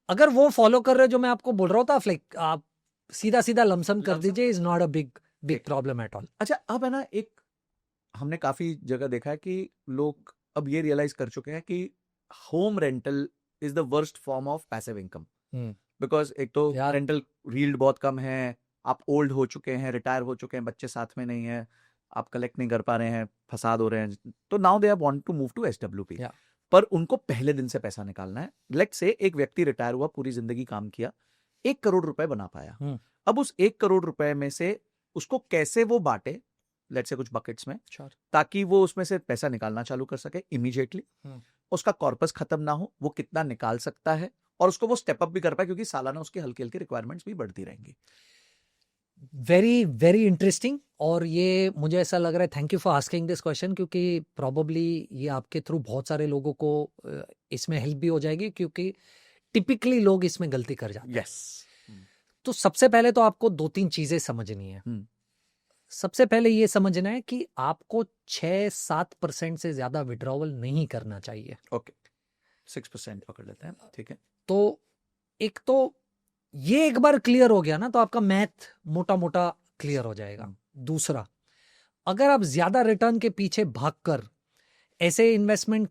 अगर वो फॉलो कर रहे हो जो मैं आपको बोल रहा हूँ, तो आप सीधा सीधा लमसम कर दीजिए, is not a big problem at all. अच्छा, अब है ना, एक हमने काफी जगह देखा है कि लोग अब ये रियलाइज कर चुके हैं कि home rental is the worst form of passive income. Because एक तो रेंटल यील्ड बहुत कम है, आप ओल्ड हो चुके हैं, रिटायर हो चुके हैं, बच्चे साथ में नहीं है, आप कलेक्ट नहीं कर पा रहे हैं, फसाद हो रहे हैं, तो now they want to move to SWP। पर उनको पहले दिन से पैसा निकालना है। लेट्स से एक व्यक्ति रिटायर हुआ, पूरी जिंदगी काम किया, 1 करोड़ रुपए बना पाया। अब उस 1 करोड़ रुपए में से उसको कैसे वो बांटे, लेट्स से कुछ बकेट्स में, ताकि वो उसमें से पैसा निकालना चालू कर सके इमीडिएटली, उसका कॉर्पस खत्म ना हो, वो कितना निकाल सकता है, और उसको वो स्टेप अप भी कर पाए, क्योंकि सालाना उसकी हल्की हल्की रिक्वायरमेंट्स भी बढ़ती रहेंगी। Very very interesting. और ये मुझे ऐसा लग रहा है, thank you for asking this question, क्योंकि प्रोबेबली ये आपके थ्रू बहुत सारे लोगों को इसमें हेल्प भी हो जाएगी, क्योंकि टिपिकली लोग इसमें गलती कर जाते हैं। तो सबसे पहले तो आपको 2-3 चीजें समझनी है। सबसे पहले ये समझना है कि आपको 6-7% से ज्यादा विड्रॉवल नहीं करना चाहिए। ओके, 6% पकड़ लेते हैं, ठीक है। तो एक तो ये एक बार क्लियर हो गया ना, तो आपका मैथ मोटा मोटा क्लियर हो जाएगा। दूसरा, अगर आप ज्यादा रिटर्न के पीछे भागकर ऐसे इन्वेस्टमेंट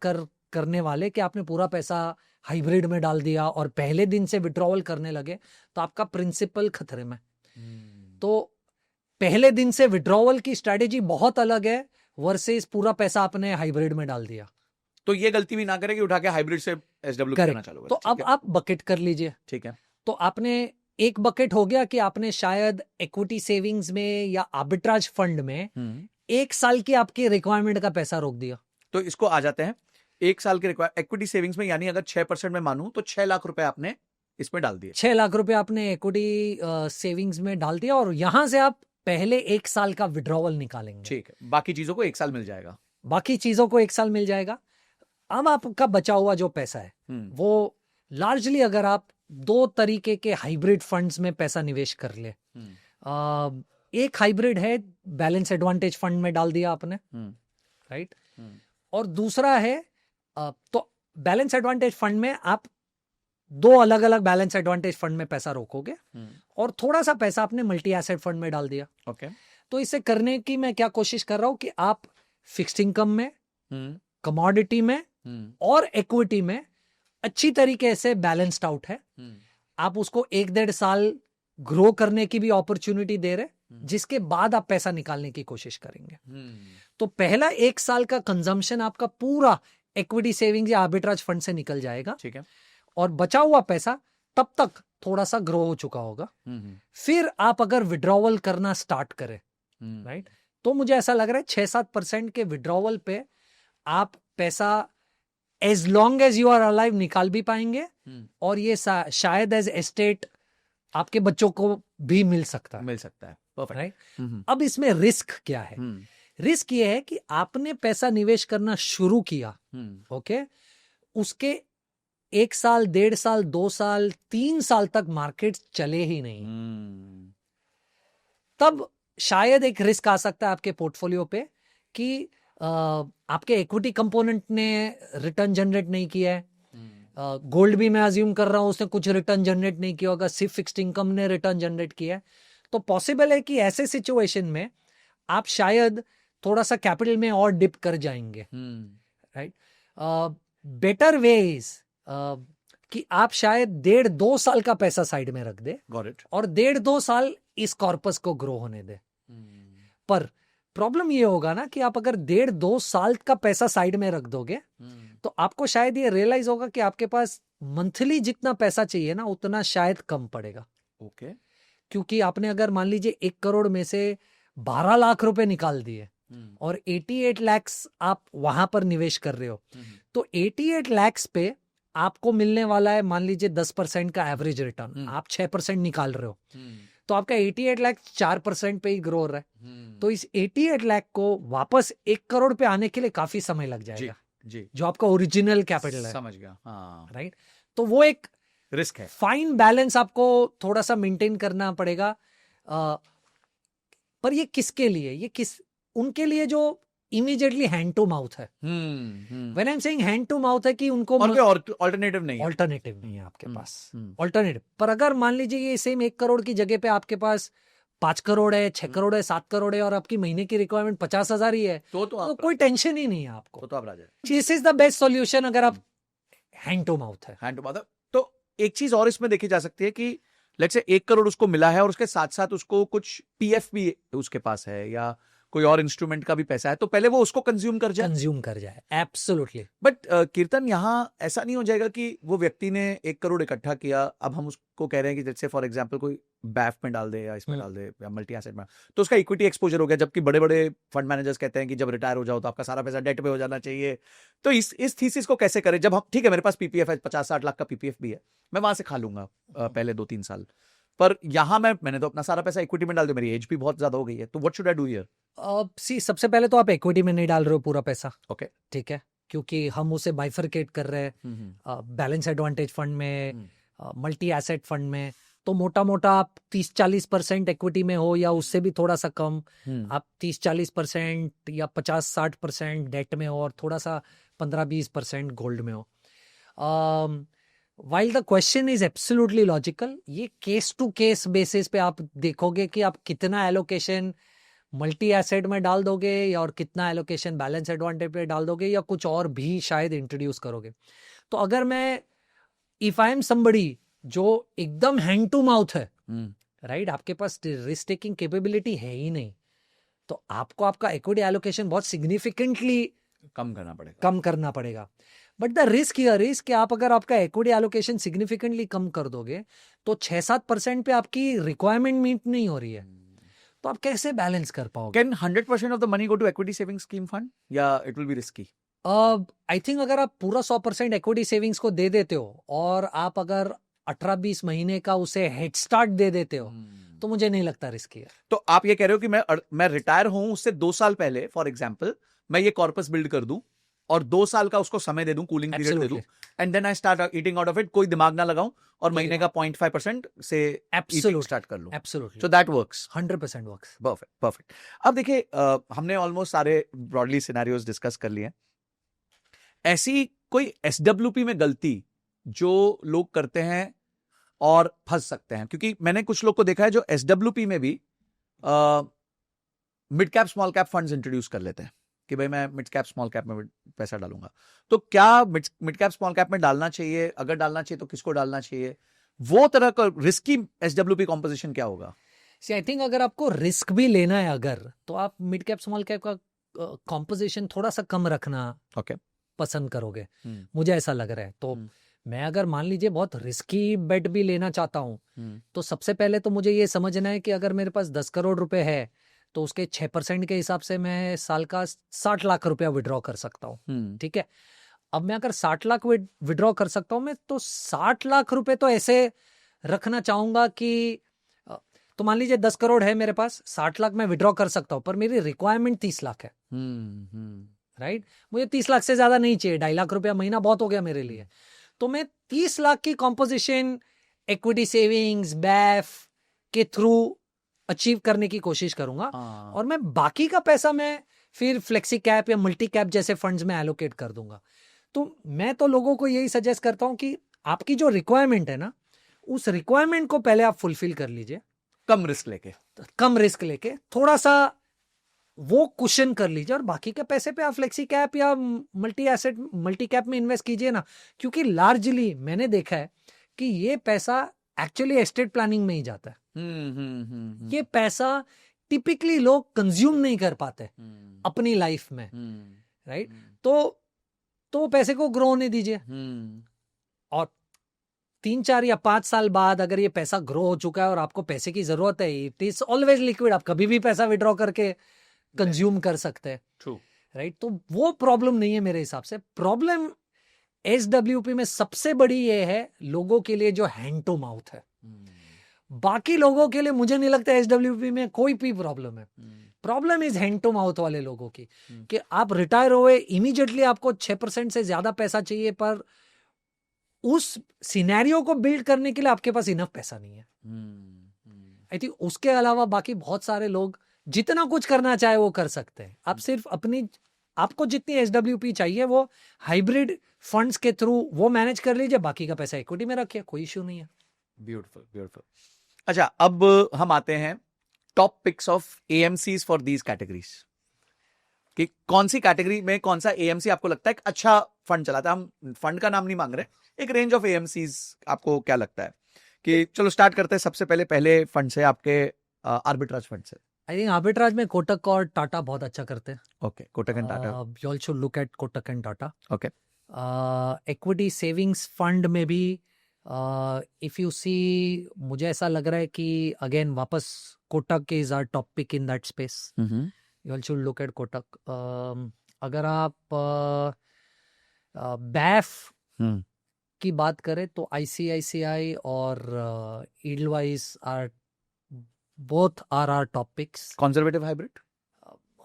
करने वाले कि आपने पूरा पैसा हाइब्रिड में डाल दिया और पहले दिन से विड्रॉवल करने लगे, तो आपका प्रिंसिपल खतरे में। तो पहले दिन से विड्रॉवल की स्ट्रेटेजी बहुत अलग है वर्सेस पूरा पैसा आपने हाइब्रिड में डाल दिया। तो ये गलती भी ना करें कि उठा के हाइब्रिड से SW करना करेक्ट। चालू करें। तो ठीक अब है, आप बकेट कर लीजिए। ठीक है। तो आपने एक बकेट हो गया कि आपने शायद इक्विटी सेविंग्स में या आर्बिट्राज फंड में 1 साल की आपकी रिक्वायरमेंट का पैसा रोक दिया। तो इसको आ जाते हैं 1 साल के इक्विटी सेविंग्स में, यानी अगर 6% में मानूं तो 6 लाख रुपए आपने इसमें डाल दिए। 6 लाख रुपए आपने इक्विटी सेविंग्स में डाल दिया और यहां से आप पहले 1 साल का विड्रॉवल निकालेंगे। ठीक है, बाकी चीजों को 1 साल मिल जाएगा। बाकी चीजों को 1 साल मिल जाएगा। अब आपका बचा हुआ जो पैसा है वो लार्जली अगर आप 2 तरीके के हाइब्रिड फंड्स में पैसा निवेश कर ले। एक हाइब्रिड है बैलेंस एडवांटेज फंड में डाल दिया आपने, राइट। और दूसरा है तो बैलेंस एडवांटेज फंड में आप 2 अलग अलग बैलेंस एडवांटेज फंड में पैसा रोकोगे और थोड़ा सा पैसा आपने मल्टी एसेट फंड में डाल दिया। ओके। तो इसे करने की मैं क्या कोशिश कर रहा हूं कि आप फिक्स्ड इनकम में, कमोडिटी में और इक्विटी में अच्छी तरीके से बैलेंस्ड आउट है। आप उसको 1-1.5 साल ग्रो करने की भी अपॉर्चुनिटी दे रहे, जिसके बाद आप पैसा निकालने की कोशिश करेंगे। तो पहला 1 साल का कंजम्पशन आपका पूरा इक्विटी सेविंग्स या आर्बिट्राज फंड से निकल जाएगा। ठीक है। और बचा हुआ पैसा तब तक थोड़ा सा ग्रो हो चुका होगा। फिर आप अगर विड्रॉवल करना स्टार्ट करें, राइट, तो मुझे ऐसा लग रहा है 6-7% के विड्रॉवल पे आप पैसा as long as you are alive निकाल भी पाएंगे और ये शायद एज एस्टेट आपके बच्चों को भी मिल सकता है। Perfect, right. अब इसमें रिस्क क्या है? रिस्क ये है कि आपने पैसा निवेश करना शुरू किया, ओके, उसके 1 साल, 1.5 साल, 2 साल, 3 साल तक मार्केट चले ही नहीं, तब शायद एक रिस्क आ सकता है आपके पोर्टफोलियो पे कि आपके इक्विटी कंपोनेंट ने रिटर्न जनरेट नहीं किया है। गोल्ड भी मैं अज्यूम कर रहा हूं उसने कुछ रिटर्न जनरेट नहीं किया होगा, सिर्फ फिक्स्ड इनकम ने रिटर्न जनरेट किया है। तो पॉसिबल है कि ऐसे सिचुएशन में आप शायद थोड़ा सा कैपिटल में और डिप कर जाएंगे, राइट। बेटर वेज कि आप शायद 1.5-2 साल का पैसा साइड में रख दे और 1.5-2 साल इस कॉर्पस को ग्रो होने दे। पर प्रॉब्लम ये होगा ना कि आप अगर 1.5-2 साल का पैसा साइड में रख दोगे तो आपको शायद ये रियलाइज होगा कि आपके पास मंथली जितना पैसा चाहिए ना उतना शायद कम पड़ेगा। ओके। क्योंकि आपने अगर मान लीजिए 1 करोड़ में से 12 लाख रुपए निकाल दिए और 88 लाख आप वहां पर निवेश कर रहे हो, तो 88 लाख पे आपको मिलने वाला है मान लीजिए 10% का एवरेज रिटर्न, आप 6% निकाल रहे हो, तो आपका 88 लाख 4% पे ही ग्रो हो रहा है। तो इस 88 लाख को वापस 1 करोड़ पे आने के लिए काफी समय लग जाएगा जी, जो आपका ओरिजिनल कैपिटल है। समझ गया, हाँ, राइट। तो वो एक रिस्क है, फाइन बैलेंस आपको थोड़ा सा मेंटेन करना पड़ेगा। पर ये किसके लिए? ये उनके लिए जो इमीडिएटली हैंड टू माउथ है। When I am saying hand to mouth है कि उनको ऑल्टरनेटिव नहीं है आपके पास ऑल्टरनेटिव। पर अगर मान लीजिए ये सेम 1 करोड़ की जगह पे आपके पास 5 करोड़ है, 6 करोड़ है, 7 करोड़ है और आपकी महीने की रिक्वायरमेंट 50,000 ही है, तो कोई टेंशन ही नहीं है आपको। तो आप राजा। This is the best solution अगर आप हैंड टू माउथ है। तो एक चीज और इसमें देखी जा सकती है कि लेट्स से 1 करोड़ उसको मिला है और उसके साथ साथ उसको कुछ पीएफ भी उसके पास है या कोई और इंस्ट्रूमेंट का भी पैसा है, तो पहले वो उसको कंज्यूम कर जाए। एब्सोल्युटली। बट कीर्तन, यहाँ ऐसा नहीं हो जाएगा कि वो व्यक्ति ने 1 करोड़ इकट्ठा किया, अब हम उसको कह रहे हैं कि जैसे फॉर एग्जांपल कोई बैफ में डाल दे या इसमें डाल दे या मल्टी एसेट में, तो उसका इक्विटी एक्सपोजर हो गया, जबकि बड़े बड़े फंड मैनेजर्स कहते हैं कि जब रिटायर हो जाओ तो आपका सारा पैसा डेट पे हो जाना चाहिए। तो इस थीसिस को कैसे करें? जब हम, ठीक है, मेरे पास पीपीएफ है, 50-60 लाख का पीपीएफ भी है, मैं वहां से खा लूंगा पहले 2-3 साल, पर यहाँ मैंने तो अपना सारा पैसा इक्विटी में डाल दिया, मेरी एज भी बहुत ज्यादा हो गई है, तो what should I do here? सबसे पहले तो आप इक्विटी में नहीं डाल रहे हो पूरा पैसा, ओके, ठीक है, क्योंकि हम उसे बाइफरकेट कर रहे हैं बैलेंस एडवांटेज फंड में, मल्टी एसेट फंड में। तो मोटा मोटा आप 30-40% इक्विटी में हो या उससे भी थोड़ा सा कम, आप 30-40% या 50-60% डेट में हो और थोड़ा सा 15-20% गोल्ड में हो। While the question is absolutely logical, ये केस टू केस बेसिस पे आप देखोगे कि आप कितना एलोकेशन मल्टी एसेट में डाल दोगे या और कितना एलोकेशन बैलेंस एडवांटेज पे डाल दोगे या कुछ और भी शायद इंट्रोड्यूस करोगे। तो अगर मैं इफ आई एम समबडी जो एकदम हैंड टू माउथ है, राइट, आपके पास रिस्क टेकिंग कैपेबिलिटी है ही नहीं, तो आपको आपका इक्विटी एलोकेशन बहुत सिग्निफिकेंटली कम करना पड़ेगा। कम करना पड़ेगा। But the risk here is कि आप अगर आपका इक्विटी एलोकेशन सिग्निफिकेंटली कम कर दोगे तो 6-7% पे आपकी रिक्वायरमेंट मीट नहीं हो रही है, तो आप कैसे बैलेंस कर पाओगे? Can 100% of the money go to equity savings scheme fund? या it will be risky? I think अगर आप पूरा 100% इक्विटी सेविंग्स को दे देते हो और आप अगर 18-20 महीने का उसे हेड स्टार्ट दे देते हो तो मुझे नहीं लगता रिस्की है। तो आप ये कह रहे हो कि मैं रिटायर हूं उससे 2 साल पहले फॉर एग्जांपल मैं ये कॉर्पस बिल्ड कर दूं और 2 साल का उसको समय दे दूं, कूलिंग पीरियड दे दूं, and then I start eating out of it, कोई दिमाग ना लगाऊं और महीने का 0.5% से Absolutely. स्टार्ट कर लूं। Absolutely so that works. 100% works. Perfect perfect. अब देखिए हमने ऑलमोस्ट सारे ब्रॉडली सिनेरियोज डिस्कस कर लिए। ऐसी कोई एसडब्ल्यूपी में गलती जो लोग करते हैं और फंस सकते हैं, क्योंकि मैंने कुछ लोग को देखा है जो एसडब्ल्यूपी में भी mid cap small cap funds introduce कर लेते हैं कि भाई मैं मिड कैप स्मॉल कैप में पैसा डालूंगा। तो क्या मिड कैप स्मॉल कैप में डालना चाहिए? अगर डालना चाहिए तो किसको डालना चाहिए? वो तरह का रिस्की एसडब्ल्यूपी कॉम्पोजिशन क्या होगा? सी आई थिंक अगर आपको रिस्क भी लेना है अगर, तो आप मिड कैप स्मॉल कैप का कॉम्पोजिशन थोड़ा सा कम रखना ओके पसंद करोगे, मुझे ऐसा लग रहा है। तो मैं अगर मान लीजिए बहुत रिस्की बेट भी लेना चाहता हूँ तो सबसे पहले तो मुझे ये समझना है कि अगर मेरे पास 10 करोड़ रुपए है तो उसके 6% के हिसाब से मैं साल का 60 लाख रुपया विड्रॉ कर सकता हूँ। ठीक है, अब मैं अगर 60 लाख विड्रॉ कर सकता हूँ मैं, तो 60 लाख रुपए तो ऐसे रखना चाहूंगा कि तो मान लीजिए 10 करोड़ है मेरे पास, 60 लाख मैं विड्रॉ कर सकता हूँ, पर मेरी रिक्वायरमेंट 30 लाख है। राइट, मुझे 30 लाख से ज्यादा नहीं चाहिए, 2.5 लाख रुपया महीना बहुत हो गया मेरे लिए। तो मैं 30 लाख की कॉम्पोजिशन इक्विटी सेविंग्स बैफ के थ्रू अचीव करने की कोशिश करूंगा और मैं बाकी का पैसा मैं फिर फ्लेक्सी कैप या मल्टी कैप जैसे फंड्स में एलोकेट कर दूंगा। तो मैं तो लोगों को यही सजेस्ट करता हूं कि आपकी जो रिक्वायरमेंट है ना, उस रिक्वायरमेंट को पहले आप फुलफिल कर लीजिए, कम रिस्क लेके थोड़ा सा वो कुशन कर लीजिए और बाकी के पैसे पे आप फ्लेक्सी कैप या मल्टी कैप में इन्वेस्ट कीजिए ना, क्योंकि लार्जली मैंने देखा है कि ये पैसा एक्चुअली एस्टेट प्लानिंग में ही जाता है। ये पैसा टिपिकली लोग कंज्यूम नहीं कर पाते अपनी लाइफ में, राइट? तो पैसे को ग्रो होने दीजिए और 3-4 या 5 साल बाद अगर ये पैसा ग्रो हो चुका है और आपको पैसे की जरूरत है, इट इज ऑलवेज लिक्विड, आप कभी भी पैसा विड्रॉ करके कंज्यूम कर सकते हैं। True, right? तो वो प्रॉब्लम नहीं है मेरे हिसाब से। प्रॉब्लम एसडब्ल्यूपी में सबसे बड़ी ये है लोगों के लिए जो हैंड टू माउथ है। बाकी लोगों के लिए मुझे नहीं लगता एसडब्ल्यूपी में कोई भी प्रॉब्लम है। Problem is hand to mouth वाले लोगों की, कि आप रिटायर हुए इमीडिएटली आपको 6% से ज्यादा पैसा चाहिए, पर उस सिनेरियो को बिल्ड करने के लिए आपके पास इनफ पैसा नहीं है। आई थिंक उसके अलावा बाकी बहुत सारे लोग जितना कुछ करना चाहे वो कर सकते हैं। आप सिर्फ आपको जितनी एसडब्ल्यूपी चाहिए वो हाइब्रिड फंड्स के थ्रू वो मैनेज कर लीजिए, बाकी का पैसा इक्विटी में रखिए, कोई इश्यू नहीं है। Beautiful beautiful. अच्छा, अब हम आते हैं top picks of AMCs for these categories, कि कौन सी कैटेगरी में कौन सा एएमसी आपको लगता है एक अच्छा फंड चलाता है। हम फंड का नाम नहीं मांग रहे, एक रेंज ऑफ एएमसीज आपको क्या लगता है? कि चलो स्टार्ट करते हैं, सबसे पहले फंड से, आपके आर्बिट्राज फंड से। आई थिंक आर्बिट्राज में कोटक और टाटा बहुत अच्छा करते हैं। Okay, Kotak and Tata. You also look at Kotak and Tata. Okay, equity savings fund में भी इफ यू सी, मुझे ऐसा लग रहा है कि अगेन वापस Kotak is our top pick in that space. You also look at Kotak. अगर आप बैफ की बात करें तो आईसीआईसीआई और Edelweiss are both are are top picks. Conservative hybrid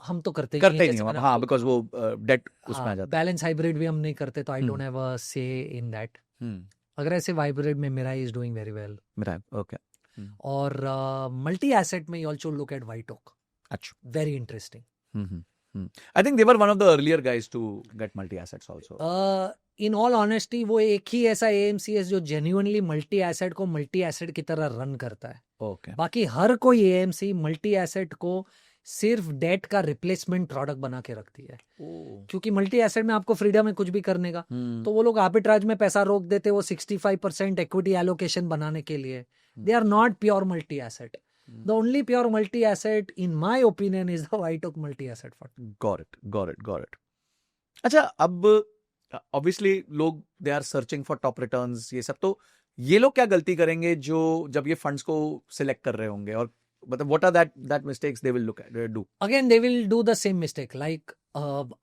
हम तो करते ही नहीं हम, हाँ, बिकॉज वो डेट उसमें आ जाता है। बैलेंस हाइब्रिड भी हम नहीं करते, तो I don't have a say in that. Aggressive hybrid में Mirae is doing very well. Mirae, okay. और मल्टी एसेट में you also look at White Oak. अच्छा, very interesting. I think they were one of the earlier guys to get multi assets also. In all honesty वो एक ही ऐसा एएमसी है जो जेन्युइनली मल्टी एसेट को मल्टी एसेट की तरह रन करता है। Okay. बाकी हर कोई एएमसी मल्टी एसेट को सिर्फ डेट का रिप्लेसमेंट प्रोडक्ट बना के रखती है। क्योंकि मल्टी एसेट में आपको फ्रीडम है कुछ भी करने का। तो वो लोग आर्बिट्राज में पैसा रोक देते वो 65% इक्विटी एलोकेशन बनाने के लिए। They are not pure multi asset. The only pure multi-asset, in my opinion, is the White Oak multi-asset fund. Got it. अच्छा, अब ऑब्वियसली लोग they are searching for top returns, ये सब, तो ये लोग क्या गलती करेंगे जो जब ये फंड्स को सिलेक्ट कर रहे होंगे, और मतलब what are that mistakes they will look do? Again they will do the same mistake, like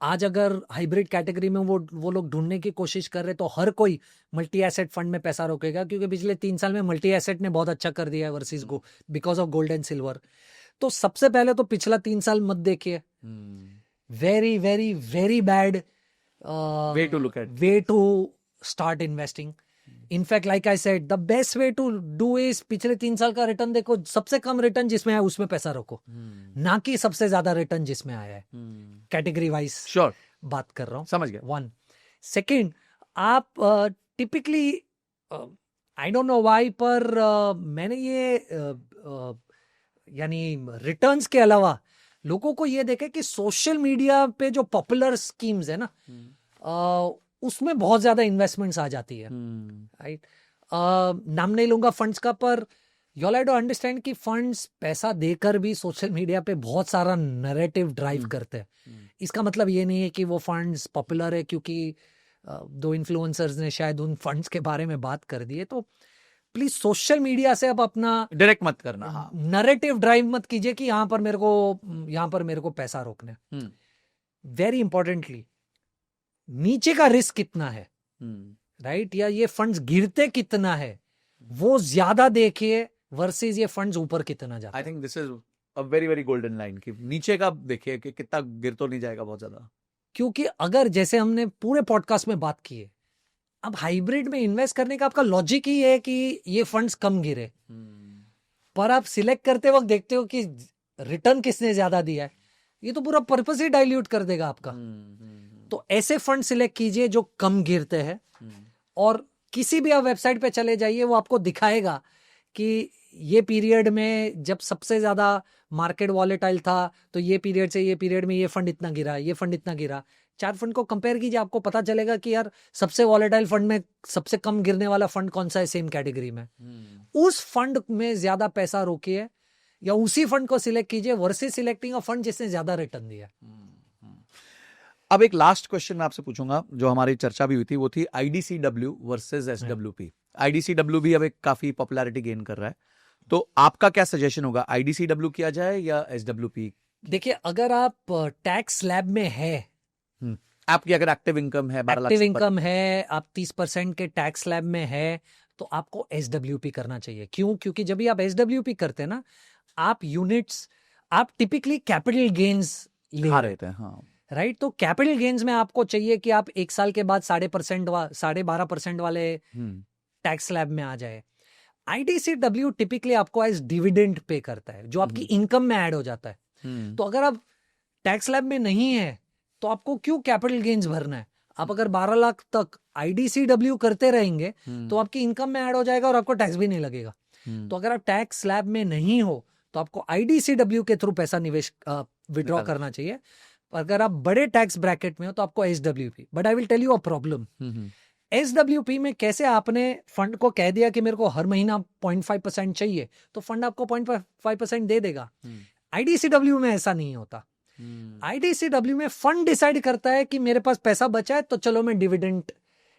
आज अगर हाइब्रिड कैटेगरी में वो लोग ढूंढने की कोशिश कर रहे तो हर कोई मल्टी एसेट फंड में पैसा रोकेगा, क्योंकि पिछले 3 साल में मल्टी एसेट ने बहुत अच्छा कर दिया है versus go, because of gold and silver. तो सबसे पहले तो पिछला 3 साल मत देखिए, very very very bad way to look at, way to start investing. In fact, like I said, the best way to do is पिछले 3 साल का रिटर्न देखो, सबसे कम रिटर्न जिसमें है उसमें पैसा रखो, ना कि सबसे ज्यादा रिटर्न जिसमें आया है। कैटेगरी वाइज श्योर, बात कर रहा हूँ, समझ गया। 1 सेकेंड, आप typically I don't know why, पर मैंने ये यानी रिटर्न्स के अलावा लोगों को ये देखे कि सोशल मीडिया पे जो पॉपुलर स्कीम्स है ना, उसमें बहुत ज्यादा इन्वेस्टमेंट्स आ जाती है, राइट? नाम नहीं लूंगा फंड्स का, पर you all have to understand कि फंड्स पैसा देकर भी सोशल मीडिया पे बहुत सारा नैरेटिव ड्राइव करते हैं। इसका मतलब ये नहीं है कि वो फंड्स पॉपुलर है क्योंकि 2 इन्फ्लुएंसर्स ने शायद उन फंड्स के बारे में बात कर दी है। तो प्लीज सोशल मीडिया से अब अपना डायरेक्ट मत करना, हाँ, नैरेटिव ड्राइव मत कीजिए कि यहाँ पर मेरे को पैसा रोकना है। वेरी इंपॉर्टेंटली, नीचे का रिस्क कितना है, राइट, या ये फंड्स गिरते कितना है, वो ज्यादा देखिए वर्सेस ये फंड्स ऊपर कितना जाता है। I think this is a very very golden line कि नीचे का देखिए कि कितना गिर तो नहीं जाएगा बहुत ज्यादा। क्योंकि अगर जैसे हमने पूरे पॉडकास्ट में बात की है, अब हाइब्रिड में इन्वेस्ट करने का आपका लॉजिक ही है कि ये फंड्स कम गिरे, पर आप सिलेक्ट करते वक्त देखते हो कि रिटर्न किसने ज्यादा दिया है, ये तो पूरा पर्पस ही डाइल्यूट कर देगा आपका। तो ऐसे फंड सिलेक्ट कीजिए जो कम गिरते हैं, और किसी भी आप वेबसाइट पे चले जाइए, वो आपको दिखाएगा कि ये पीरियड में जब सबसे ज्यादा मार्केट वॉलेटाइल था तो ये पीरियड से ये पीरियड में ये फंड इतना गिरा, ये फंड इतना गिरा। 4 फंड को कंपेयर कीजिए, आपको पता चलेगा कि यार सबसे वॉलेटाइल फंड में सबसे कम गिरने वाला फंड कौन सा है सेम कैटेगरी में। उस फंड में ज्यादा पैसा रोकिए या उसी फंड को सिलेक्ट कीजिए वर्सेस सिलेक्टिंग अ फंड जिसने ज्यादा रिटर्न दिया। अब एक लास्ट क्वेश्चन मैं आपसे पूछूंगा, जो हमारी चर्चा भी हुई थी, वो थी IDCW वर्सेस SWP। IDCW भी अब एक काफी पॉपुलैरिटी गेन कर रहा है, तो आपका क्या सजेशन होगा, IDCW किया जाए या SWP? देखिए, अगर आप टैक्स स्लैब में है, आपकी अगर एक्टिव इनकम है 12 लाख एक्टिव इनकम है, आप 30% के टैक्स स्लैब में है, तो आपको SWP करना चाहिए। क्यों? क्योंकि जब भी आप SWP करते हैं ना, आप यूनिट्स, आप टिपिकली कैपिटल गेन्स ले रहे थे, हाँ, राइट? तो कैपिटल गेन्स में आपको चाहिए कि आप 1 साल के बाद 12.5% वाले टैक्स स्लैब में आ जाए। IDCW टिपिकली आपको एज डिविडेंड पे करता है, जो आपकी इनकम में ऐड हो जाता है। तो अगर आप टैक्स स्लैब में नहीं है तो आपको क्यों कैपिटल गेन्स भरना है? आप अगर 12 लाख तक IDCW करते रहेंगे तो आपकी इनकम में ऐड हो जाएगा और आपको टैक्स भी नहीं लगेगा। तो अगर आप टैक्स स्लैब में नहीं हो तो आपको IDCW के थ्रू पैसा निवेश विड्रॉ करना चाहिए। अगर आप बड़े टैक्स ब्रैकेट में हो तो आपको SWP। But I will tell you a problem. SWP में कैसे आपने फंड को कह दिया कि मेरे को हर महीना 0.5% चाहिए, तो फंड आपको 0.5% दे देगा। IDCW में ऐसा नहीं होता। IDCW में फंड डिसाइड करता है कि मेरे पास पैसा बचा है तो चलो मैं डिविडेंड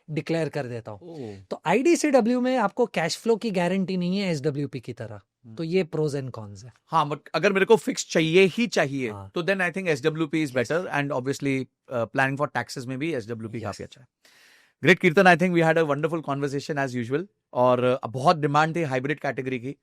डिक्लेयर कर देता हूँ। तो IDCW में आपको कैश फ्लो की गारंटी नहीं है SWP की तरह। तो ये प्रोज एंड कॉन्स है। हाँ, बट अगर मेरे को फिक्स चाहिए ही चाहिए तो then I think SWP is better, and obviously planning for taxes में भी SWP काफी अच्छा है। Great Kirtan, I think we had a wonderful conversation as usual, और बहुत डिमांड थी हाइब्रिड कैटेगरी की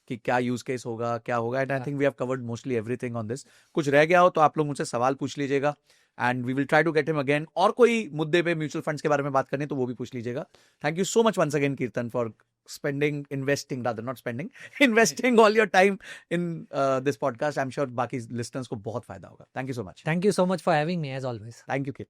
कि क्या यूज केस होगा, क्या होगा, and I think we have covered mostly everything on this. कुछ रह गया हो तो आप लोग मुझसे सवाल पूछ लीजिएगा, and we will try to get him again. और कोई मुद्दे पे म्यूचुअल फंड्स के बारे में बात करनी तो वो भी पूछ लीजिएगा। Thank you so much once again Kirtan for investing all your time in this podcast. I'm sure बाकी listeners को बहुत फायदा होगा। Thank you so much. Thank you so much for having me as always. Thank you, Kit.